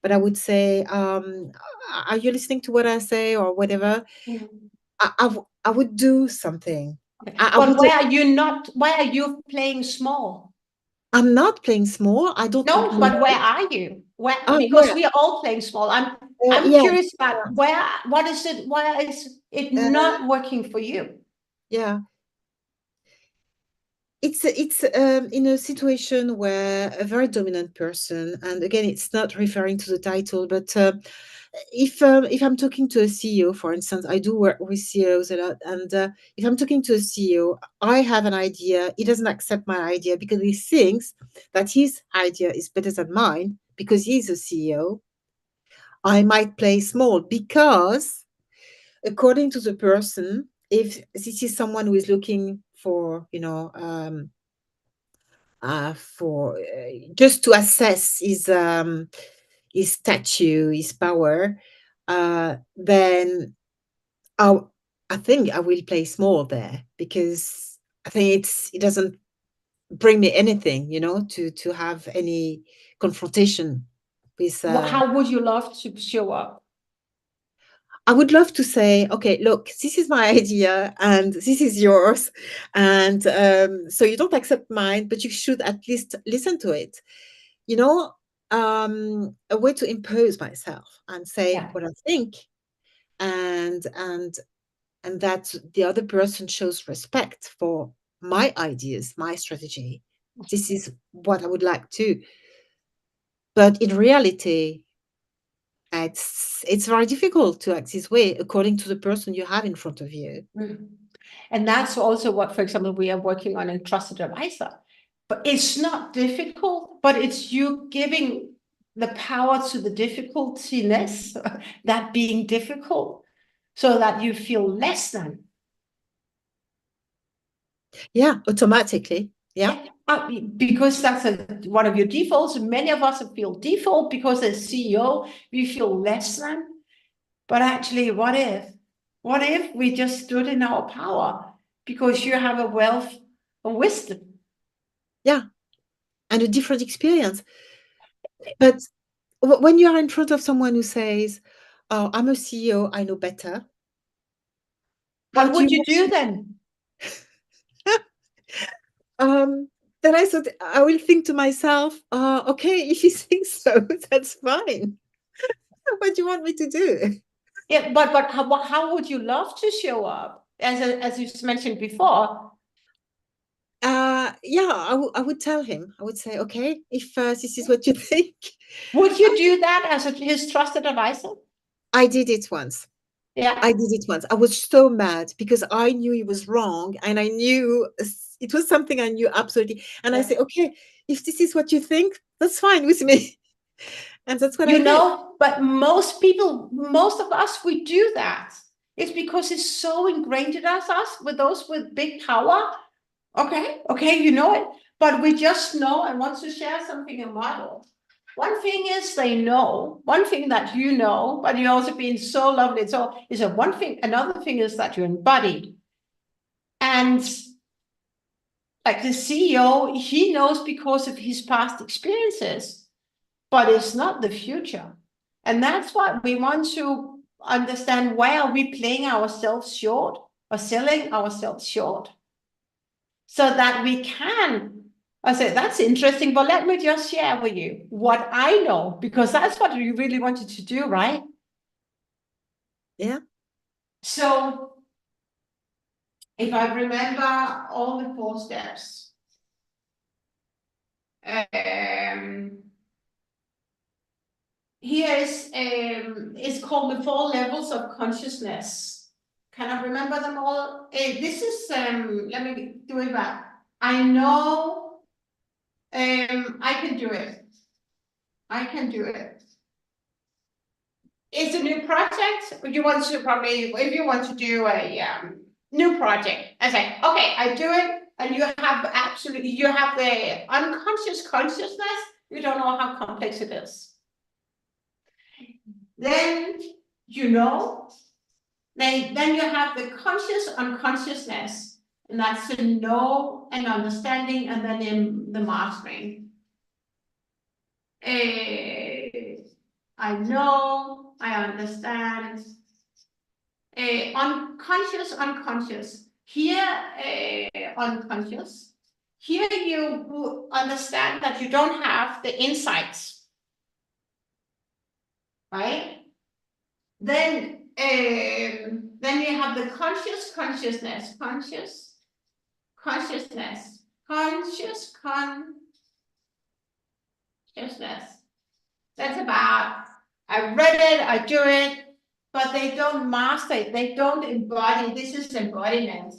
but I would say, are you listening to what I say or whatever? Mm. I would do something. Okay. I But wouldn't. why are you playing small? I'm not playing small. I don't want No, more. but where are you? Where, Oh, because yeah. we are all playing small. I'm Yeah. curious about what is it? Why is it Uh, not working for you? yeah. It's in a situation where a very dominant person, and again, it's not referring to the title, but if I'm talking to a CEO, for instance, I do work with CEOs a lot, and if I'm talking to a CEO, I have an idea, he doesn't accept my idea because he thinks that his idea is better than mine because he's a CEO. I might play small because, according to the person, if this is someone who is looking for, for just to assess his statue, his power, then I I think I will play small there because I think it doesn't bring me anything, to have any confrontation with. How would you love to show up? I would love to say, okay, look, this is my idea and this is yours. And so you don't accept mine, but you should at least listen to it. You know, a way to impose myself and say Yeah. what I think, and and and that the other person shows respect for my ideas, my strategy. This is what I would like to. But in reality, it's very difficult to act this way according to the person you have in front of you. Mm. And that's also what, for example, we are working on in Trusted Advisor. But it's not difficult, but it's you giving the power to the difficultiness, that being difficult, so that you feel less than. Yeah, automatically. Yeah. Yeah, because that's one of your defaults. Many of us feel default because as CEO, we feel less than. But actually, what if we just stood in our power because you have a wealth of wisdom? Yeah, and a different experience. But when you are in front of someone who says, "Oh, I'm a CEO, I know better," What what do would you you want do to then? Then I thought I will think to myself, okay, if you think so, that's fine. What do you want me to do? Yeah, but how would you love to show up? As you mentioned before, Yeah, I would tell him. I would say, okay, if this is what you think. would you do that as his trusted advisor? I did it once. Yeah, I did it once. I was so mad because I knew he was wrong, and I knew it was something I knew absolutely. And I yeah. said, okay, if this is what you think, that's fine with me. And that's what I did. But most people, most of us, we do that. It's because it's so ingrained in us with those with big power. Okay, you know it, but we just know and want to share something in model. One thing is they know, one thing that you know, but you also being so lovely. So is a one thing. Another thing is that you embody. And like the CEO, he knows because of his past experiences, but it's not the future. And that's what we want to understand. Why are we playing ourselves short or selling ourselves short? So that we can, I said, that's interesting, but let me just share with you what I know, because that's what you really wanted to do, right? Yeah. So if I remember all the 4 steps, here is it's called the 4 levels of consciousness. Can I remember them all? This is let me do it back. I know I can do it. I can do it. It's a new project. You want to probably, if you want to do a new project, I say, okay, I do it, and you have absolutely, you have the unconscious consciousness. You don't know how complex it is. Then you know. Then you have the conscious unconsciousness, and that's the know and understanding, and then in the mastering. I know, I understand. Unconscious. Here, unconscious. Here you understand that you don't have the insights, right? Then you have the conscious consciousness, conscious consciousness, conscious consciousness. That's about, I read it, I do it, but they don't master it, they don't embody. This is embodiment.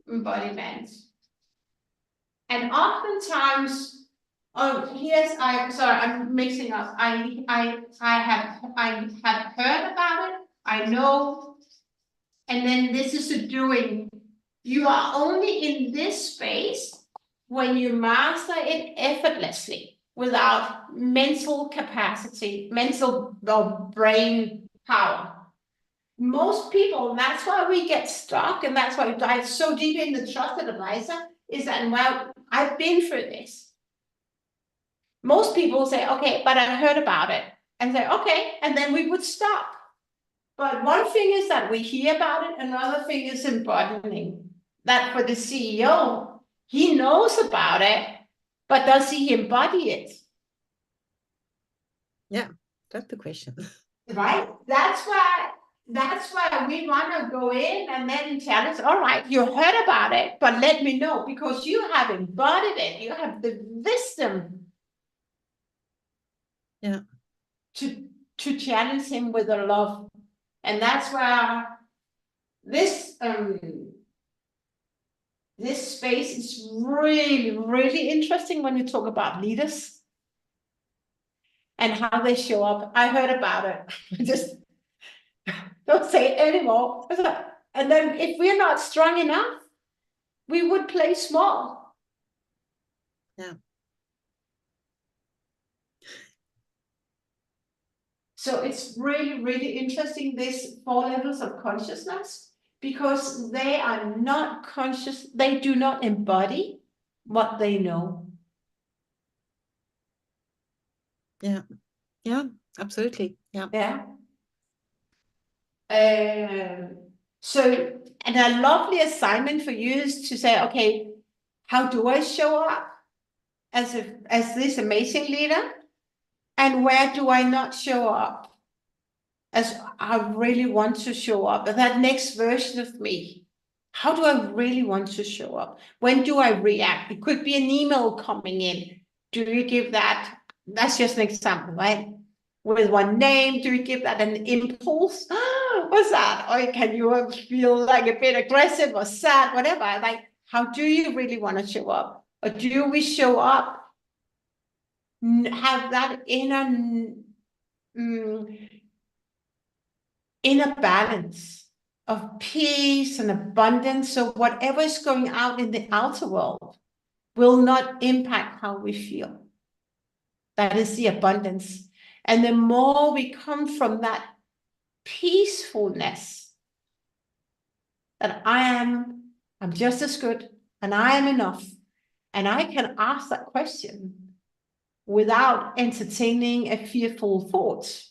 Embodiment. And oftentimes, oh, here's I'm mixing up. I have heard about it, I know, and then this is a doing. You are only in this space when you master it effortlessly, without mental capacity, mental brain power. Most people, that's why we get stuck, and that's why we dive so deep in the trusted advisor, is that, well, I've been through this. Most people say, okay, but I heard about it, and say, okay, and then we would stop. But one thing is that we hear about it, another thing is embodying. That for the CEO, he knows about it, but does he embody it? Yeah, that's the question. Right? That's why we want to go in and then challenge. All right, you heard about it, but let me know, because you have embodied it. You have the wisdom. Yeah. To challenge him with a love. And that's where this this space is really, really interesting when you talk about leaders and how they show up. I heard about it. Just don't say it anymore. And then if we're not strong enough, we would play small. Yeah. So it's really, really interesting, these 4 levels of consciousness, because they are not conscious, they do not embody what they know. Yeah. Yeah, absolutely. Yeah. Yeah. So, and a lovely assignment for you is to say, okay, how do I show up as this amazing leader? And where do I not show up as I really want to show up? That next version of me. How do I really want to show up? When do I react? It could be an email coming in. Do you give that? That's just an example, right? With one name, do you give that an impulse? What's that? Or can you feel like a bit aggressive or sad, whatever? Like, how do you really want to show up? Or do we show up, have that inner balance of peace and abundance? So whatever is going out in the outer world will not impact how we feel. That is the abundance. And the more we come from that peacefulness, that I'm just as good and I am enough, and I can ask that question without entertaining a fearful thought,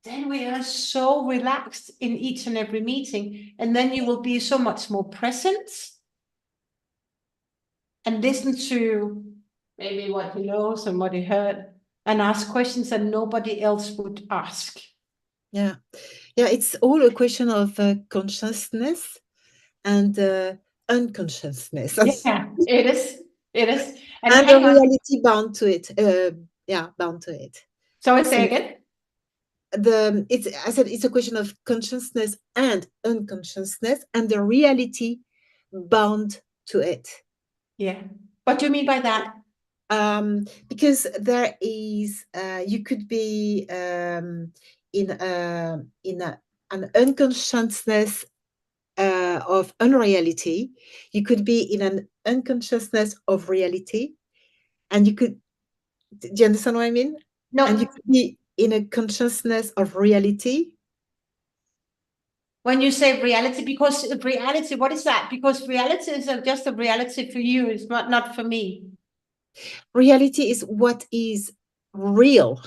then we are so relaxed in each and every meeting, and then you will be so much more present and listen to maybe what he knows and what he heard, and ask questions that nobody else would ask. Yeah. Yeah, it's all a question of consciousness and unconsciousness. Yeah, it is. It is. And And a hang on. reality bound to it. Yeah, bound to it. So I say So again. I said it's a question of consciousness and unconsciousness and the reality bound to it. Yeah. What do you mean by that? Because there is you could be in an unconsciousness of unreality. You could be in an unconsciousness of reality, and you could. Do you understand what I mean? No. And you could be in a consciousness of reality. When you say reality, because reality, what is that? Because reality is just a reality for you. It's not for me. Reality is what is real.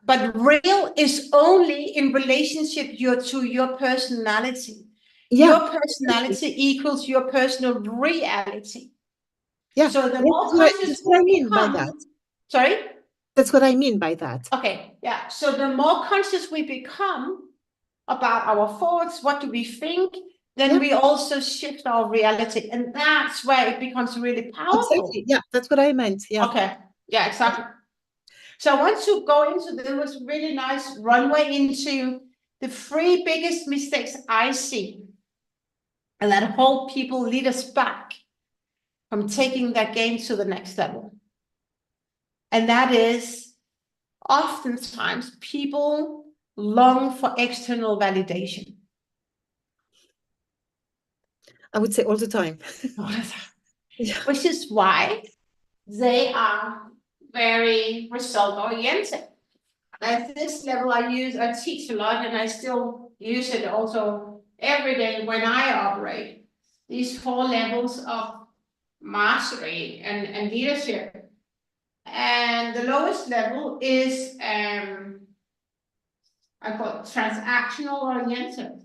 But real is only in relationship to your personality. Yeah, Your personality equals your personal reality. yeah. So the Yes, more conscious that's what I we mean by that. become, sorry? That's what I mean by that. Okay, yeah. So the more conscious we become about our thoughts, what do we think, then Yeah, we also shift our reality. And that's where it becomes really powerful. exactly. Yeah, that's what I meant. Yeah. Okay, yeah, exactly. So I want to go into, there was really nice runway into the 3 biggest mistakes I see, and that hold people, lead us back from taking their game to the next level. And that is, oftentimes people long for external validation. I would say all the time. Yeah. Which is why they are very result oriented. At this level, I teach a lot, and I still use it also every day when I operate. These 4 levels of mastery and leadership. And the lowest level is I call it transactional oriented.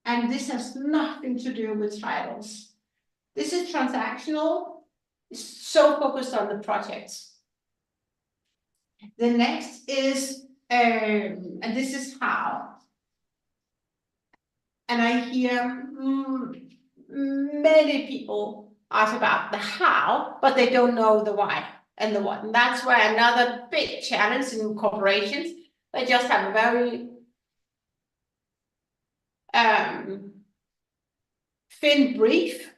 And this has nothing to do with titles. This is transactional, it's so focused on the projects. The next is, and this is how. And I hear many people ask about the how, but they don't know the why and the what. And that's why another big challenge in corporations, they just have a very thin brief,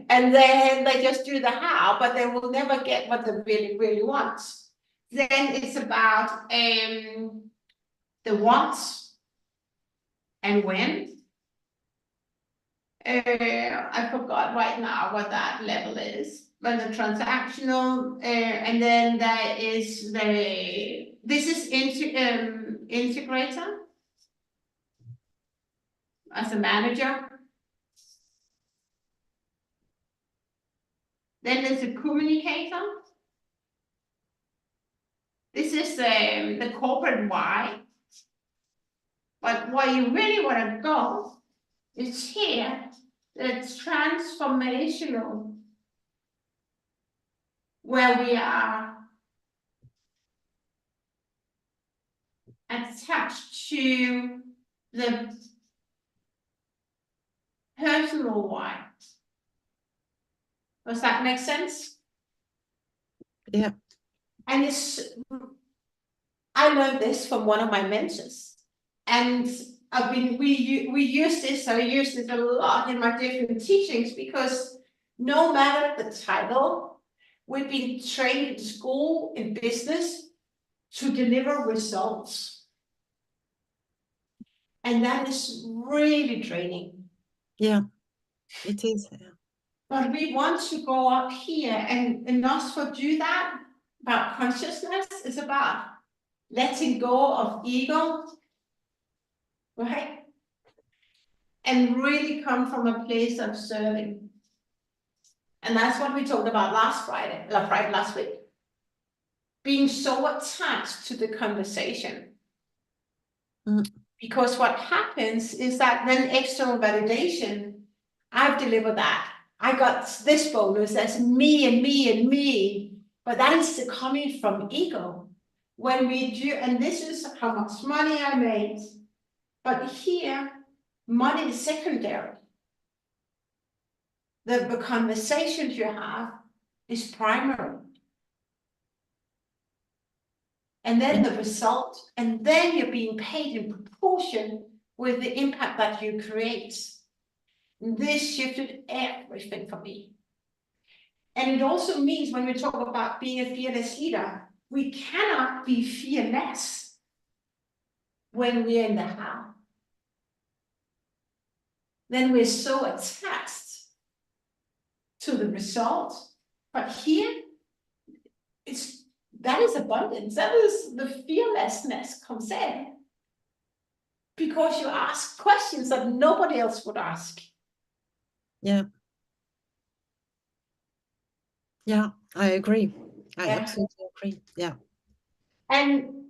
and then they just do the how, but they will never get what they really, really want. Then it's about the wants and when. I forgot right now what that level is. the transactional, and then there is this is integrator as a manager. Then there's a communicator. This is the corporate why. But where you really want to go is here, it's transformational, where we are attached to the personal why. Does that make sense? Yeah. And I learned this from one of my mentors, and we use this. I use this a lot in my different teachings, because no matter the title, we've been trained in school, in business, to deliver results, and that is really draining. Yeah, it is. But we want to go up here, and us for do that. About consciousness is about letting go of ego, right? And really come from a place of serving. And that's what we talked about last week. Being so attached to the conversation. Because what happens is that then external validation, I've delivered that. I got this bonus, that's me and me and me. But that is coming from ego. When we do, and this is how much money I made. But here, money is secondary. The conversations you have is primary. And then the result, and then you're being paid in proportion with the impact that you create. And this shifted everything for me. And it also means when we talk about being a fearless leader, we cannot be fearless when we're in the how. Then we're so attached to the result. But here, that is abundance. That is the fearlessness comes in. Because you ask questions that nobody else would ask. Yeah. Yeah, I agree. I absolutely agree. Yeah. And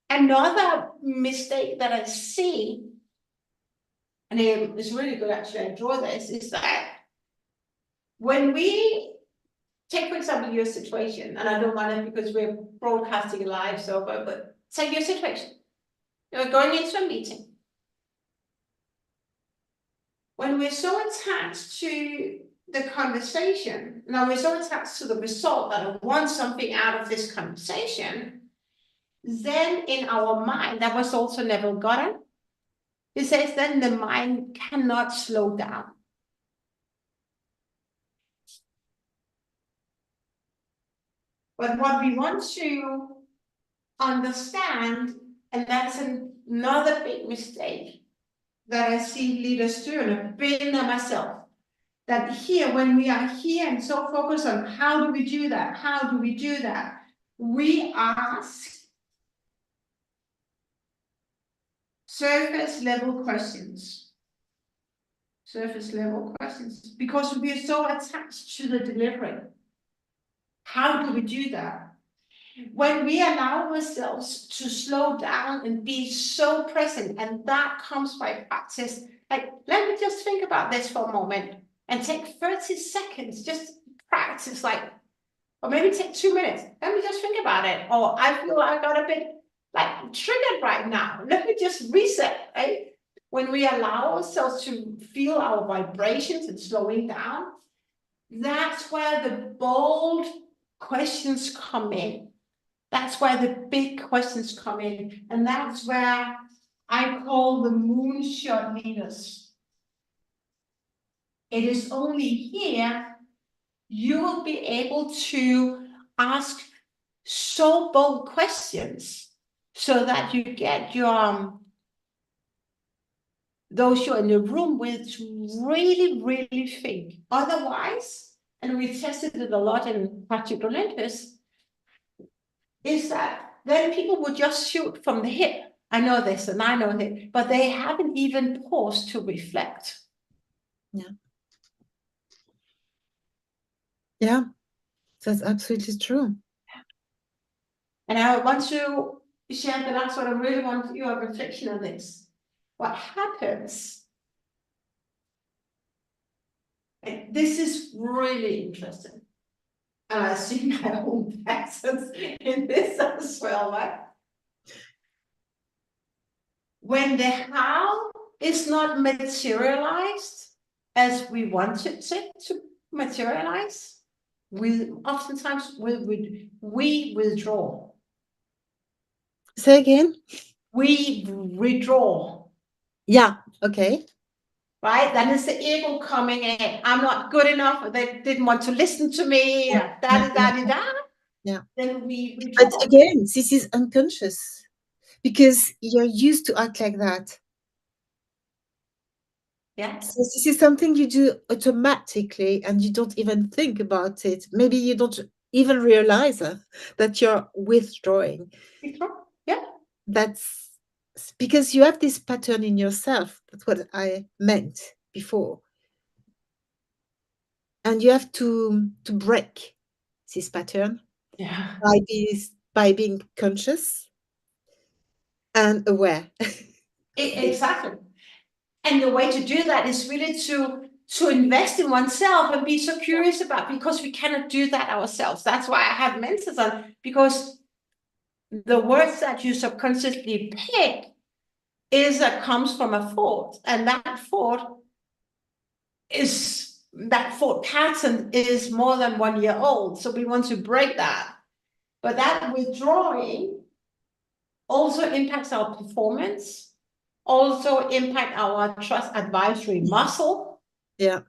another mistake that I see, and it's really good actually, I draw this, is that when we take, for example, your situation, and I don't mind it because we're broadcasting live, so, but take your situation. You're going into a meeting. When we're so attached to the conversation, now we're so attached to the result that I want something out of this conversation, then in our mind, that was also Neville Goddard, it says then the mind cannot slow down. But what we want to understand, and that's another big mistake that I see leaders do, and I've been there myself, that here, when we are here and so focused on how do we do that, how do we do that, we ask surface level questions. Surface level questions, because we are so attached to the delivery. How do we do that? When we allow ourselves to slow down and be so present, and that comes by practice. Like, let me just think about this for a moment and take 30 seconds, just practice, like, or maybe take 2 minutes. Let me just think about it. Or I feel I got a bit like triggered right now. Let me just reset, right? When we allow ourselves to feel our vibrations and slowing down, that's where the bold questions come in. That's where the big questions come in. And that's where I call the moonshot leaders. It is only here you will be able to ask so bold questions so that you get your those you're in the room with to really, really think. Otherwise, and we tested it a lot in Project Olympus, is that then people would just shoot from the hip. I know this and I know that, but they haven't even paused to reflect. Yeah. Yeah, that's absolutely true. And I want to share the last one. I really want your reflection on this. What happens? And this is really interesting. And I see my own patterns in this as well, right? When the how is not materialized as we want it to materialize, we oftentimes we withdraw. Say again? We withdraw. Yeah, okay. Right? Then it's the ego coming in. I'm not good enough. They didn't want to listen to me. Yeah, Da yeah, da da da da. yeah. Then we But withdraw. again, this is unconscious because you're used to act like that. Yeah. So this is something you do automatically and you don't even think about it. Maybe you don't even realize that you're withdrawing. Withdraw. Yeah. That's because you have this pattern in yourself. That's what I meant before. And you have to break this pattern Yeah. by being conscious and aware. Exactly. And the way to do that is really to invest in oneself and be so curious about, because we cannot do that ourselves. That's why I have mentors on, because the words that you subconsciously pick is that comes from a thought, and that thought pattern is more than 1 year old. So we want to break that. But that withdrawing also impacts our performance, also impact our trust advisory muscle. Yeah.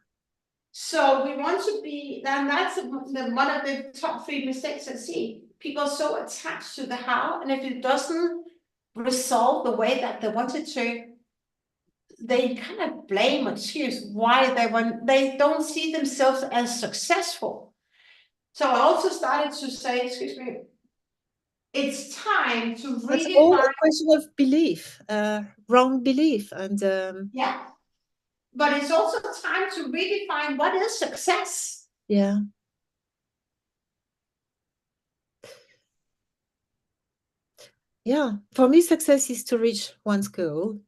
So we want to be, and that's one of the top 3 mistakes I see. People are so attached to the how, and if it doesn't resolve the way that they wanted to, they kind of blame or excuse why they don't see themselves as successful. So I also started to say, excuse me, it's time to That's all redefine. a question of belief, wrong belief. And Yeah, but it's also time to redefine what is success. yeah. Yeah. For me, success is to reach one's goal.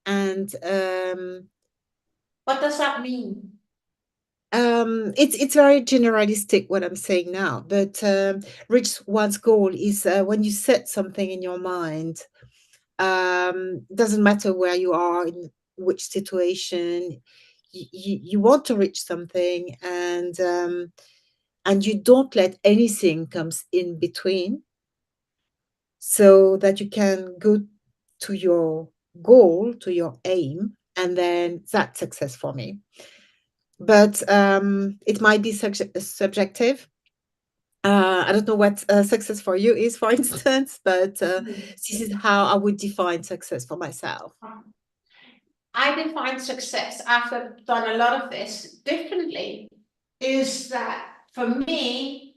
And What does that mean? it's very generalistic what I'm saying now, but reach one's goal is when you set something in your mind. Doesn't matter where you are, in which situation, you want to reach something, and you don't let anything comes in between, so that you can go to your goal, to your aim, and then that's success for me. But it might be subjective. I don't know what success for you is, for instance, but this is how I would define success for myself. I define success, after I've done a lot of this differently, is that for me,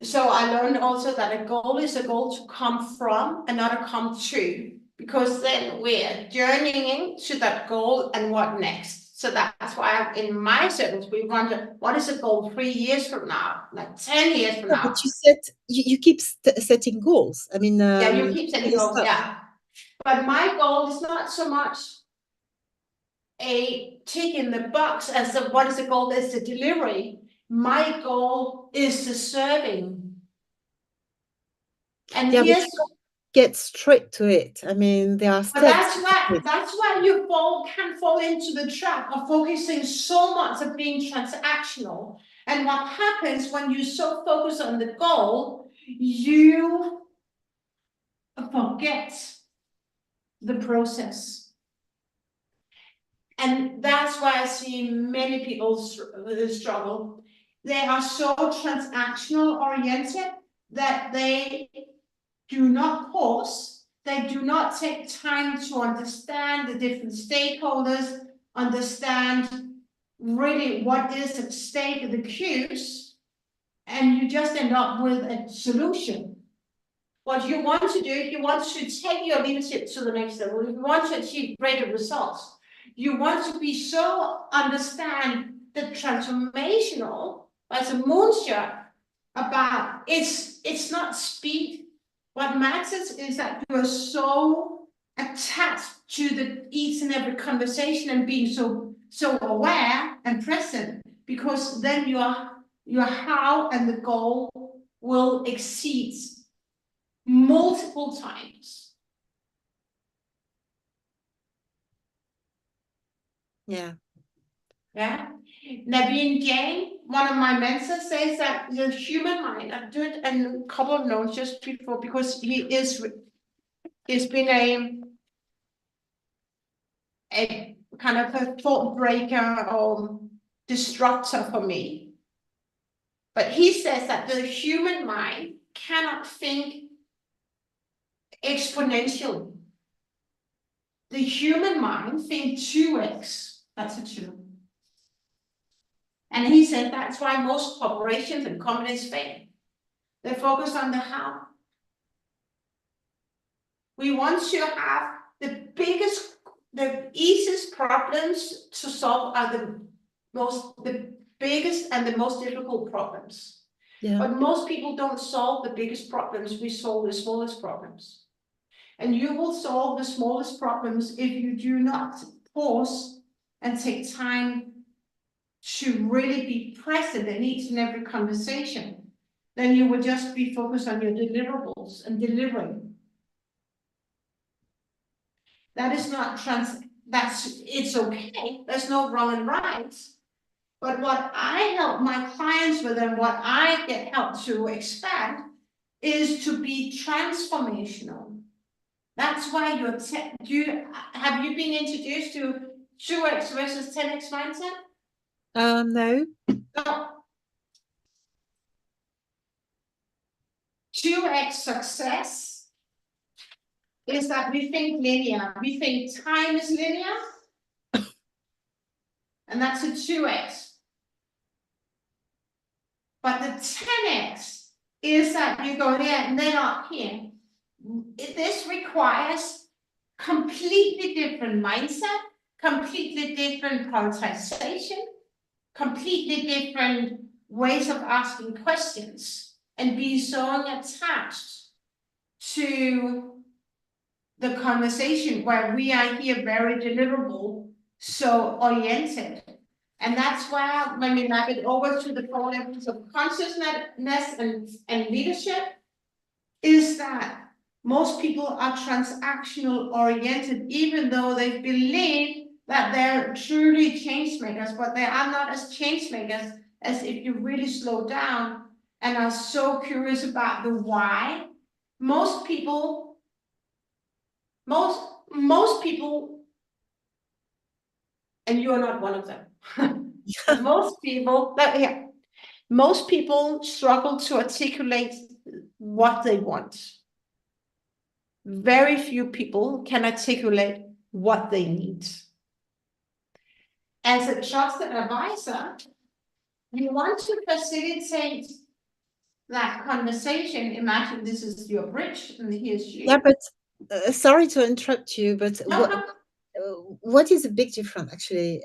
so I learned also that a goal is a goal to come from and not a come to, because then we're journeying to that goal and what next. So that's why in my circles, we wonder, what is a goal 3 years from now, like 10 years from Yeah, but now? you keep setting goals. I mean, Yeah, you keep setting other goals, stuff. yeah. But my goal is not so much a tick in the box as the what is the goal, is the delivery. My goal is the serving. And Yeah, but here's, you don't get straight to it. I mean, there are but steps. that's why you can fall into the trap of focusing so much of being transactional. And what happens when you so focus on the goal, you forget the process. And that's why I see many people struggle. They are so transactional oriented that they do not pause. They do not take time to understand the different stakeholders, understand really what is at stake in the cues, and you just end up with a solution. What you want to do, if you want to take your leadership to the next level, if you want to achieve greater results, you want to be so understand the transformational as a moonshot about it's not speed. What matters is that you are so attached to the each and every conversation and being so aware and present, because then your how and the goal will exceed multiple times. Yeah. Yeah. Naveen Jain, one of my mentors, says that the human mind, I've done it in a couple of notes just before, because he's been a kind of a thought breaker or disruptor for me. But he says that the human mind cannot think exponentially. The human mind thinks 2x. That's a 2. And he said that's why most corporations and companies fail. They focus on the how. We want to have the easiest problems to solve are the biggest and the most difficult problems. Yeah. But most people don't solve the biggest problems, we solve the smallest problems. And you will solve the smallest problems if you do not pause and take time to really be present in each and every conversation. Then you will just be focused on your deliverables and delivering. That is not it's okay. There's no wrong and right. But what I help my clients with and what I get help to expand is to be transformational. That's why have you been introduced to 2x versus 10x mindset? No. No. 2x success is that we think linear. We think time is linear. And that's a 2x. But the 10x is that you go there and then up here. This requires completely different mindset, completely different prioritization, completely different ways of asking questions, and be so attached to the conversation where we are here very deliverable, so oriented. And that's why when we map it over to the 4 levels of consciousness and leadership, is that most people are transactional oriented, even though they believe that they're truly change makers, but they are not as change makers as if you really slow down and are so curious about the why. Most people, and you are not one of them. Most people struggle to articulate what they want. Very few people can articulate what they need. As a trusted advisor, you want to facilitate that conversation. Imagine this is your bridge and here's you. Yeah, but sorry to interrupt you, but what is a big difference actually?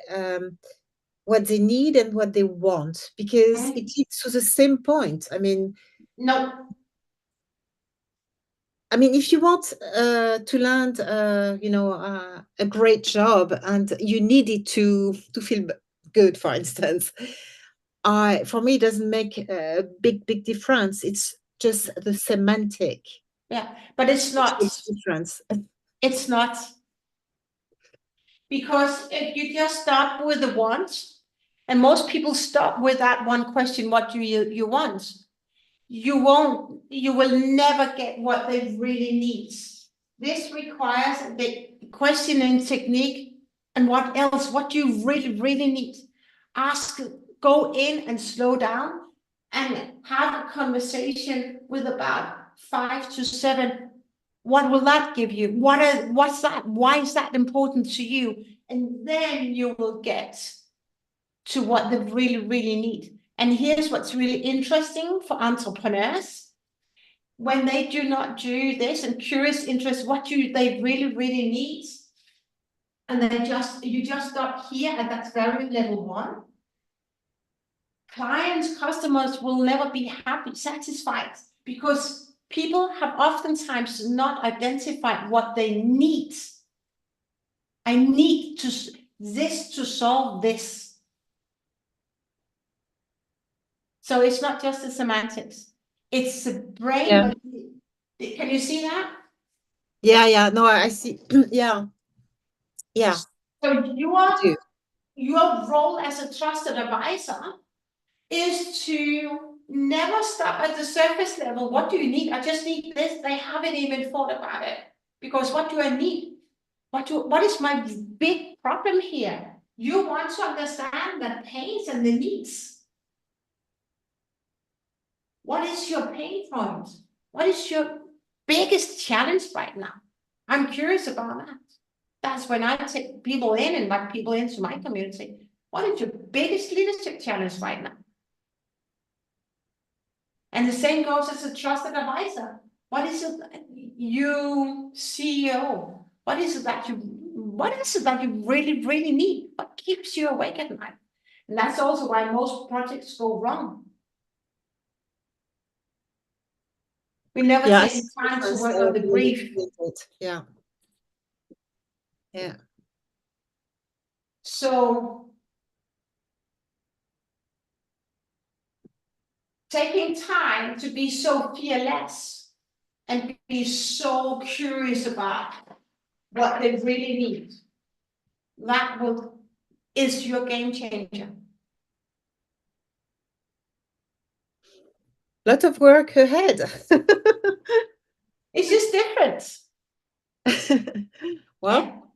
What they need and what they want, because it leads to the same point. I mean, no. I mean, if you want to land, a great job and you need it to feel good, for instance, for me, it doesn't make a big difference. It's just the semantic. Yeah, but it's not. Difference. It's not. Because if you just start with the want, and most people stop with that one question, what do you want? You will never get what they really need. This requires the questioning technique. And what else? What do you really, really need? Go in and slow down and have a conversation with about 5 to 7. What will that give you? What's that? Why is that important to you? And then you will get to what they really, really need. And here's what's really interesting for entrepreneurs. When they do not do this and curious interest, what do they really, really need? And you just stop here at that very level one. Clients, customers will never be happy, satisfied, because people have oftentimes not identified what they need. I need this to solve this. So it's not just the semantics. It's the brain. Yeah. Can you see that? Yeah. No, I see. Yeah. So Do. your role as a trusted advisor is to never stop at the surface level. What do you need? I just need this. They haven't even thought about it. Because what do I need? What is my big problem here? You want to understand the pains and the needs. What is your pain point? What is your biggest challenge right now? I'm curious about that. That's when I take people in and invite people into my community. What is your biggest leadership challenge right now? And the same goes as a trusted advisor. What is it, you CEO? What is it that you really, really need? What keeps you awake at night? And that's also why most projects go wrong. We never take time to work on the brief. Yeah. Yeah. So taking time to be so fearless and be so curious about what they really need, that is your game changer. Lot of work ahead. It's just different. Well,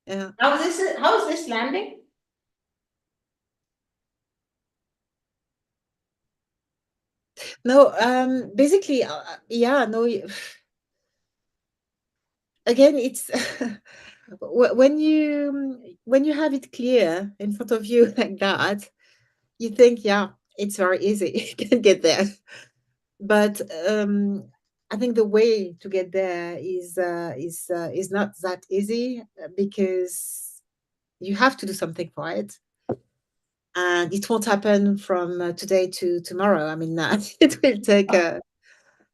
yeah. How is this landing? No, basically, yeah, no. Again, it's when you have it clear in front of you like that, you think, yeah, it's very easy. You can get there. But I think the way to get there is not that easy because you have to do something for it, and it won't happen from today to tomorrow. I mean, it will take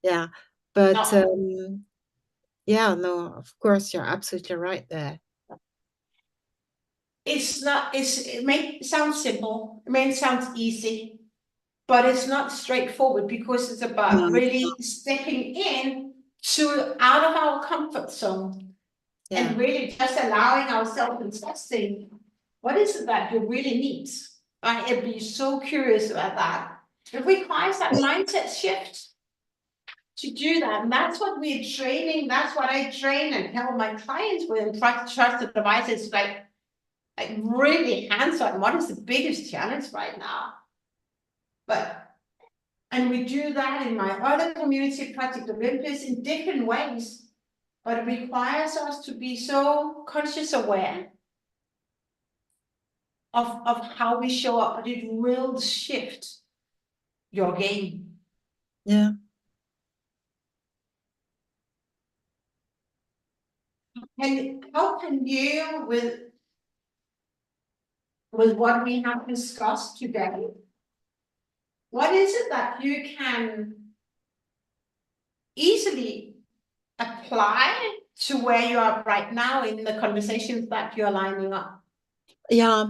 yeah, but No, yeah, no, of course, you're absolutely right there. it's not. It may sound simple. It may sound easy, but it's not straightforward because it's about No, really stepping in to out of our comfort zone yeah, and really just allowing ourselves and testing what is it that you really need. I'd be so curious about that. It requires that mindset shift to do that. And that's what we're training. That's what I train and help my clients with and trusted advisors, like really hands-on. What is the biggest challenge right now? And we do that in my other community, Project Olympus, in different ways. But it requires us to be so conscious aware of how we show up, but it will shift your game. yeah. And how can you, with what we have discussed today, what is it that you can easily apply to where you are right now in the conversations that you're lining up? Yeah,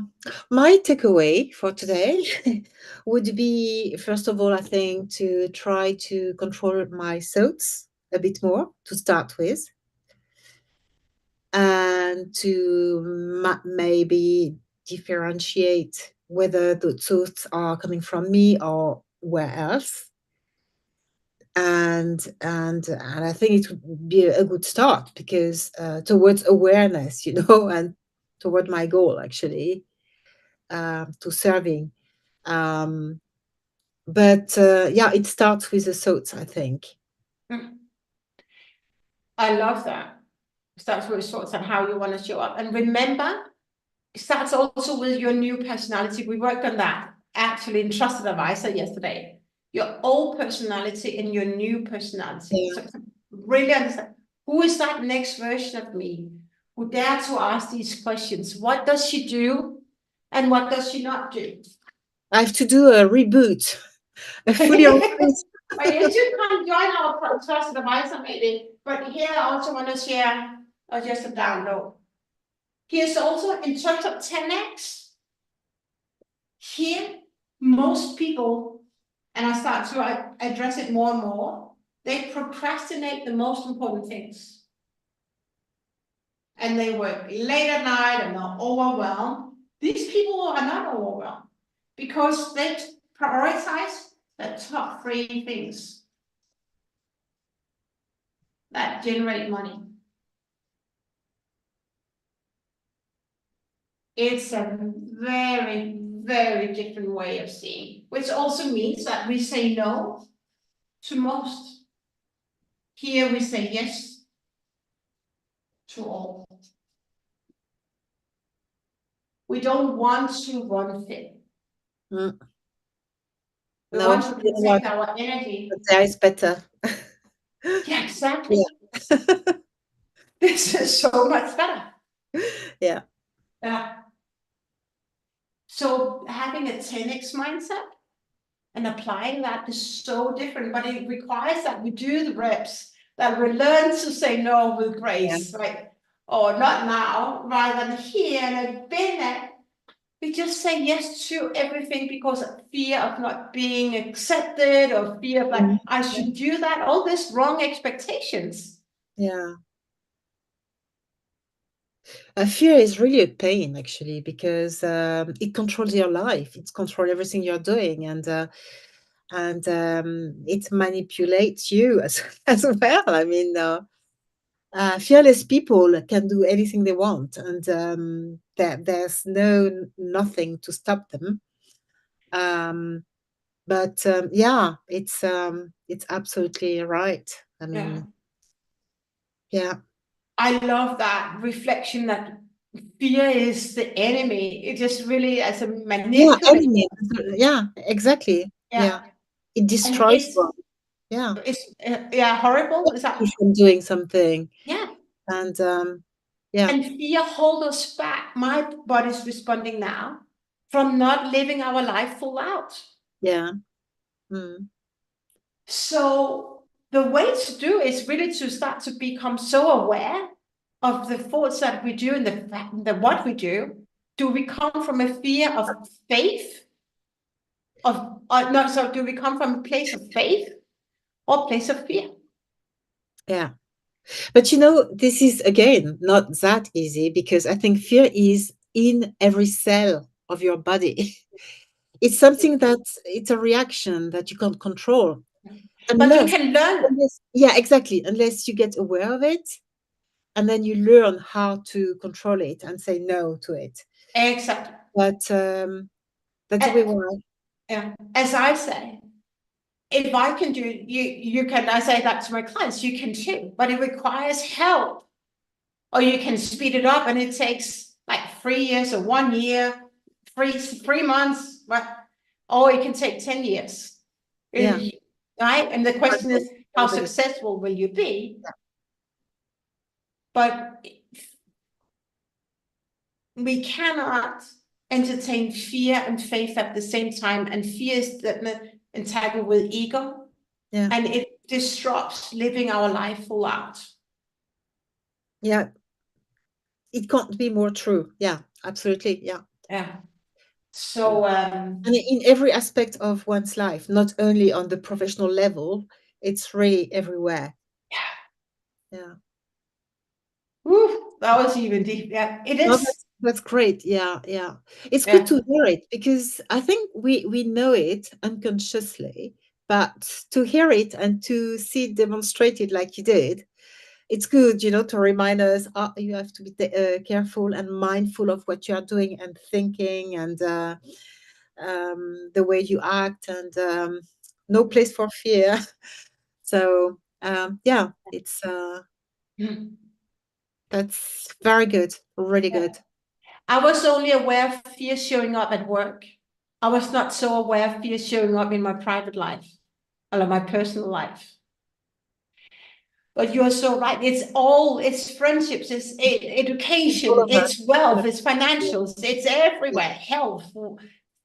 my takeaway for today would be, first of all, I think to try to control my thoughts a bit more to start with, and to maybe differentiate whether the thoughts are coming from me or where else. And I think it would be a good start because towards awareness, and toward my goal actually, to serving. But yeah, it starts with the thoughts, I think. I love that. It starts with thoughts on how you want to show up. And remember, starts also with your new personality. We worked on that actually in Trusted Advisor yesterday. Your old personality and your new personality. Yeah. So really understand, who is that next version of me who dare to ask these questions? What does she do and what does she not do? I have to do a reboot, a fully reboot. But you should come join our Trusted Advisor meeting. But here I also want to share just a download. Here's also in terms of 10x. Here, most people, and I start to address it more and more, they procrastinate the most important things. And they work late at night and are overwhelmed. These people are not overwhelmed because they prioritize the top 3 things that generate money. It's a very, very different way of seeing, which also means that we say no to most. Here we say yes to all. We don't want to run fit. Mm. We No, want to protect our energy. but there is better. Yeah, exactly. Yeah. This is so much better. Yeah. Yeah. So having a 10x mindset and applying that is so different, but it requires that we do the reps, that we learn to say no with grace, right? Or not now, rather than here, and I've been there. We just say yes to everything because of fear of not being accepted, or fear of like, I should do that, all these wrong expectations. Yeah. Fear is really a pain, actually, because it controls your life. It controls everything you're doing, and it manipulates you as well. I mean, fearless people can do anything they want, and there's nothing to stop them. But yeah, it's absolutely right. I Yeah. mean, yeah. I love that reflection that fear is the enemy. It just really as a Yeah, manipulator. enemy. Yeah, exactly. Yeah. Yeah. It And destroys one. Yeah. it's yeah, horrible. Is Stops you that? from doing something. Yeah. And yeah. And fear hold us back. My body's responding now from not living our life full out. Yeah. Mm. So the way to do is really to start to become so aware of the thoughts that we do and the what we do. Do we come from a fear of faith? Of no, so do we come from a place of faith or place of fear? Yeah. But you know, this is again not that easy, because I think fear is in every cell of your body. It's something that it's a reaction that you can't control. But you Unless, can learn. yeah, exactly. Unless you get aware of it, and then you learn how to control it and say no to it. Exactly. But that's the way why. Yeah. As I say, if I can do you can, I say that to my clients, you can too, but it requires help. Or you can speed it up and it takes like 3 years or 1 year, 3 months, but or it can take 10 years. Yeah. Right? And the question is, how Everybody. successful will you be? But we cannot entertain fear and faith at the same time, and fear is entangled with ego. Yeah. And it disrupts living our life full out. Yeah. It can't be more true. Yeah, absolutely. Yeah. Yeah. So And in every aspect of one's life, not only on the professional level, it's really everywhere. Yeah. that was even deep. Yeah, it No, is. that's great. Yeah, yeah. It's good Yeah. to hear it, because I think we know it unconsciously, but to hear it and to see it demonstrated like you did, it's good, to remind us, you have to be careful and mindful of what you are doing and thinking, and the way you act, and no place for fear. So yeah, it's Mm. that's very good, really Yeah. good. I was only aware of fear showing up at work. I was not so aware of fear showing up in my private life or my personal life. But you're so right. It's friendships, it's It's all education, of us. it's wealth, it's Yeah. financials, it's everywhere. Health,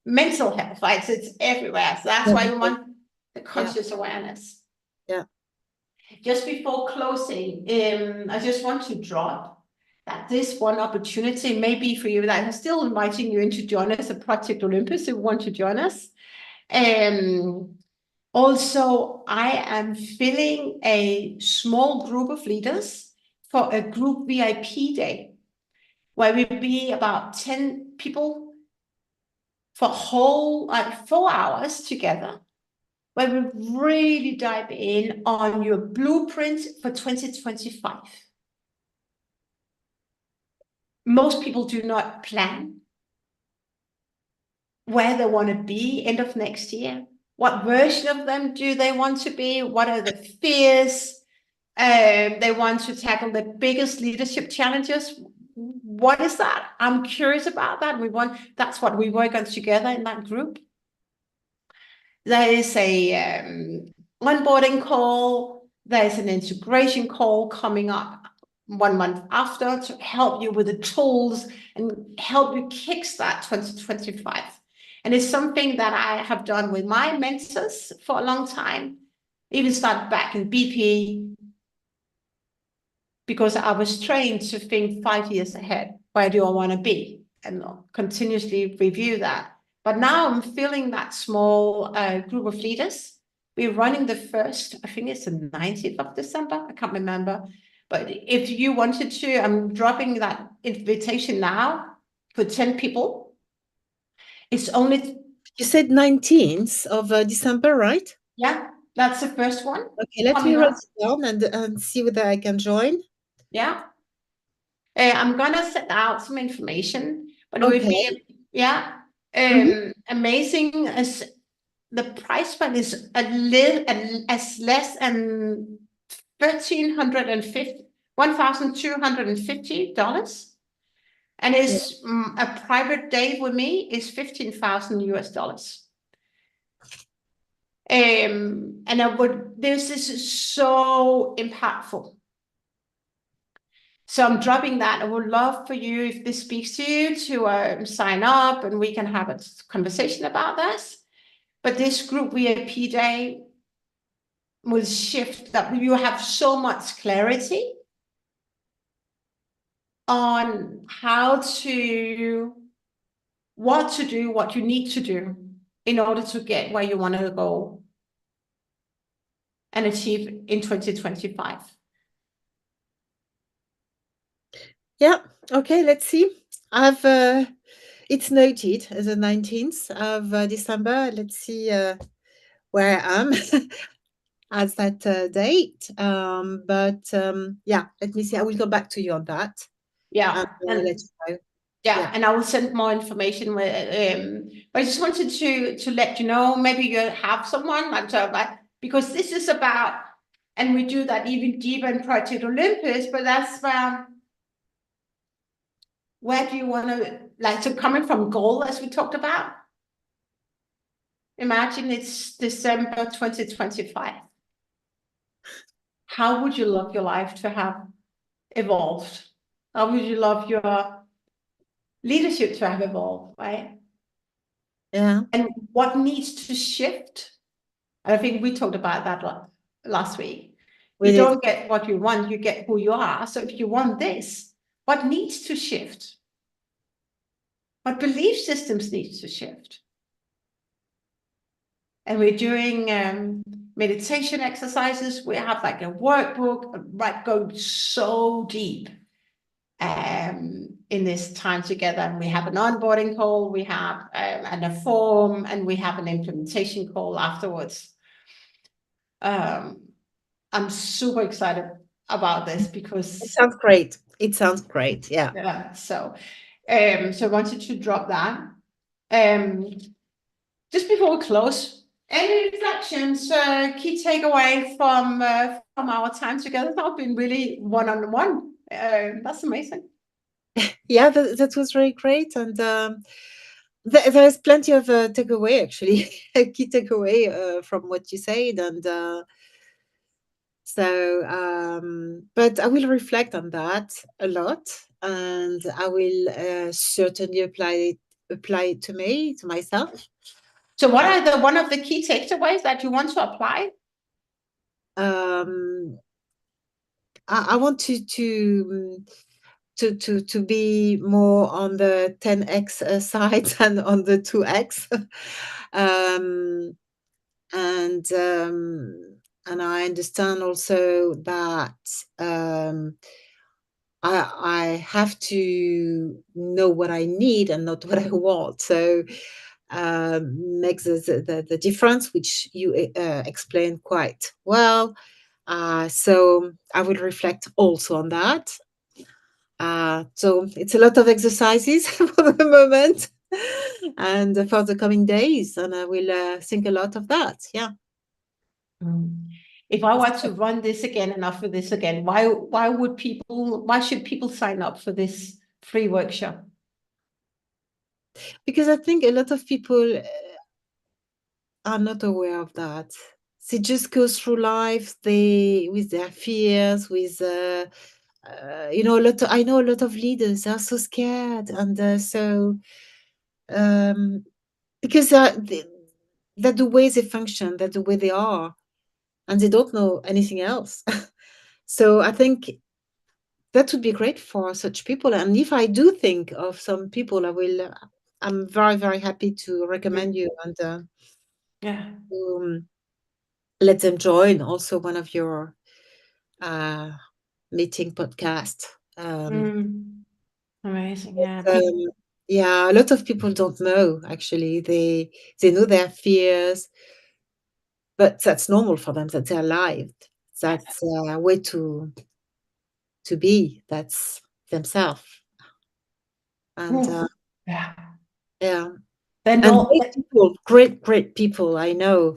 mental health, right? It's everywhere. So that's why we Wonderful. want the conscious awareness. Yeah. Just before closing, I just want to drop that this one opportunity may be for you, that I'm still inviting you in to join us at Project Olympus if you want to join us. Also, I am filling a small group of leaders for a group VIP day, where we'll be about 10 people for whole 4 hours together, where we really dive in on your blueprint for 2025. Most people do not plan where they want to be end of next year. What version of them do they want to be? What are the fears? They want to tackle the biggest leadership challenges. What is that? I'm curious about that. That's what we work on together in that group. There is a onboarding call. There's an integration call coming up 1 month after to help you with the tools and help you kickstart 2025. And it's something that I have done with my mentors for a long time, even started back in BP, because I was trained to think 5 years ahead. Where do I want to be? And continuously review that. But now I'm feeling that small group of leaders. We're running the first, I think it's the 19th of December. I can't remember. But if you wanted to, I'm dropping that invitation now for 10 people. It's only... You said 19th of December, right? Yeah, that's the first one. Okay, let me write it down and see whether I can join. Yeah. I'm gonna set out some information, but it would Okay. be amazing as the price point is as less than $1,250, and is a private day with me is $15,000. And this is so impactful. So I'm dropping that. I would love for you, if this speaks to you, to sign up and we can have a conversation about this. But this group VIP day will shift that. You have so much clarity on what to do, what you need to do in order to get where you want to go and achieve in 2025. Yeah. Okay. Let's see. It's noted as the 19th of December. Let's see where I am at that date. Yeah, let me see. I will go back to you on that. Yeah. And let you know. Yeah, and I will send more information. But I just wanted to let you know, maybe you have someone because this is about, and we do that even deeper in Project Olympus, but that's where do you want to, so coming from goal, as we talked about, imagine it's December 2025. How would you love your life to have evolved? How would you love your leadership to have evolved, right? Yeah. And what needs to shift? I think we talked about that last week. You don't get what you want, you get who you are. So if you want this, what needs to shift? What belief systems needs to shift? And we're doing meditation exercises. We have like a workbook, like going so deep in this time together. And we have an onboarding call, we have and a form, and we have an implementation call afterwards. I'm super excited about this because it sounds great. It sounds great. Yeah. Yeah. So I wanted to drop that. Just before we close, any reflections, key takeaway from our time together? That have been really one-on-one. That's amazing. Yeah, that was very great. And there's plenty of takeaway, actually, a key takeaway from what you said. And but I will reflect on that a lot, and I will certainly apply it to me, to myself. So what are one of the key takeaways that you want to apply? I want to be more on the 10x side than on the 2x. um, and I understand also that I have to know what I need and not what I want. So makes the difference, which you explained quite well. So I will reflect also on that. So it's a lot of exercises for the moment and for the coming days, and I will think a lot of that. Yeah. If I were to run this again and offer this again, why should people sign up for this free workshop? Because I think a lot of people are not aware of that. They just go through life with their fears, with I know a lot of leaders are so scared, and so because that the way they function, that the way they are, and they don't know anything else. So I think that would be great for such people. And if I do think of some people, I'm very, very happy to recommend you and Yeah. let them join also one of your meeting podcast. Amazing. Yeah. Yeah, a lot of people don't know, actually. They know their fears, but that's normal for them. That's their life. That's a way to be. That's themselves. And Yeah. yeah, They're and not. great people, great people. I know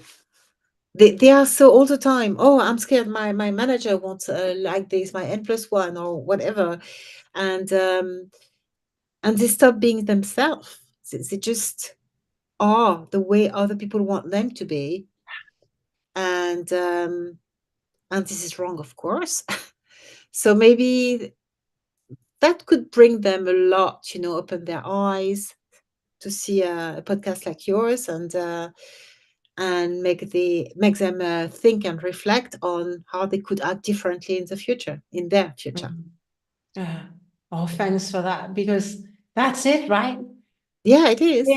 they are so all the time. Oh, I'm scared. My manager wants like this. My N+1 or whatever, and they stop being themselves. They just are the way other people want them to be, and this is wrong, of course. So maybe that could bring them a lot, open their eyes to see a podcast like yours, and make them think and reflect on how they could act differently in their future. Yeah. Oh, thanks for that, because that's it, right? Yeah, it is.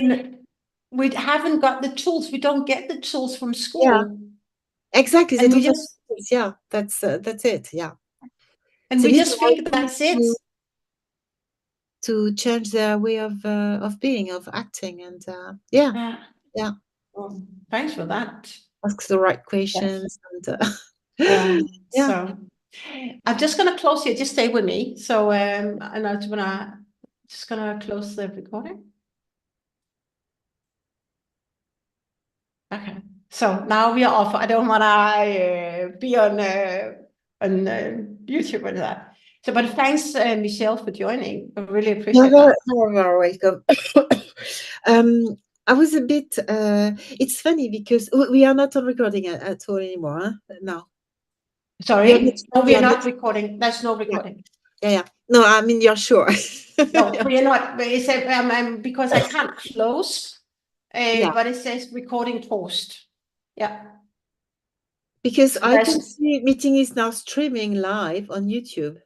We haven't got the tools. We don't get the tools from Yeah, school. exactly. They And we don't have just skills. Yeah, that's it. Yeah, and they we need the just right think tools that's it. to change their way of being, of acting, and yeah, Yeah. Oh, thanks for that. ask the right Yes. questions, and Yeah. yeah. So I'm just gonna close here. Just stay with me. So and I'm just gonna close the recording. Okay. So now we are off. I don't wanna be on YouTube with that. So, but thanks, Michelle, for joining. I really appreciate that. You're very welcome. I was a bit. It's funny because we are not on recording at all anymore. Huh? No, Sorry? No, we are you're not not. recording. There's no Yeah, recording. yeah. No, I mean you're sure. No, Yeah. we are not. But it said, because I can't close, Yeah, but it says recording paused. Yeah. because So I can that's see meeting is now streaming live on YouTube.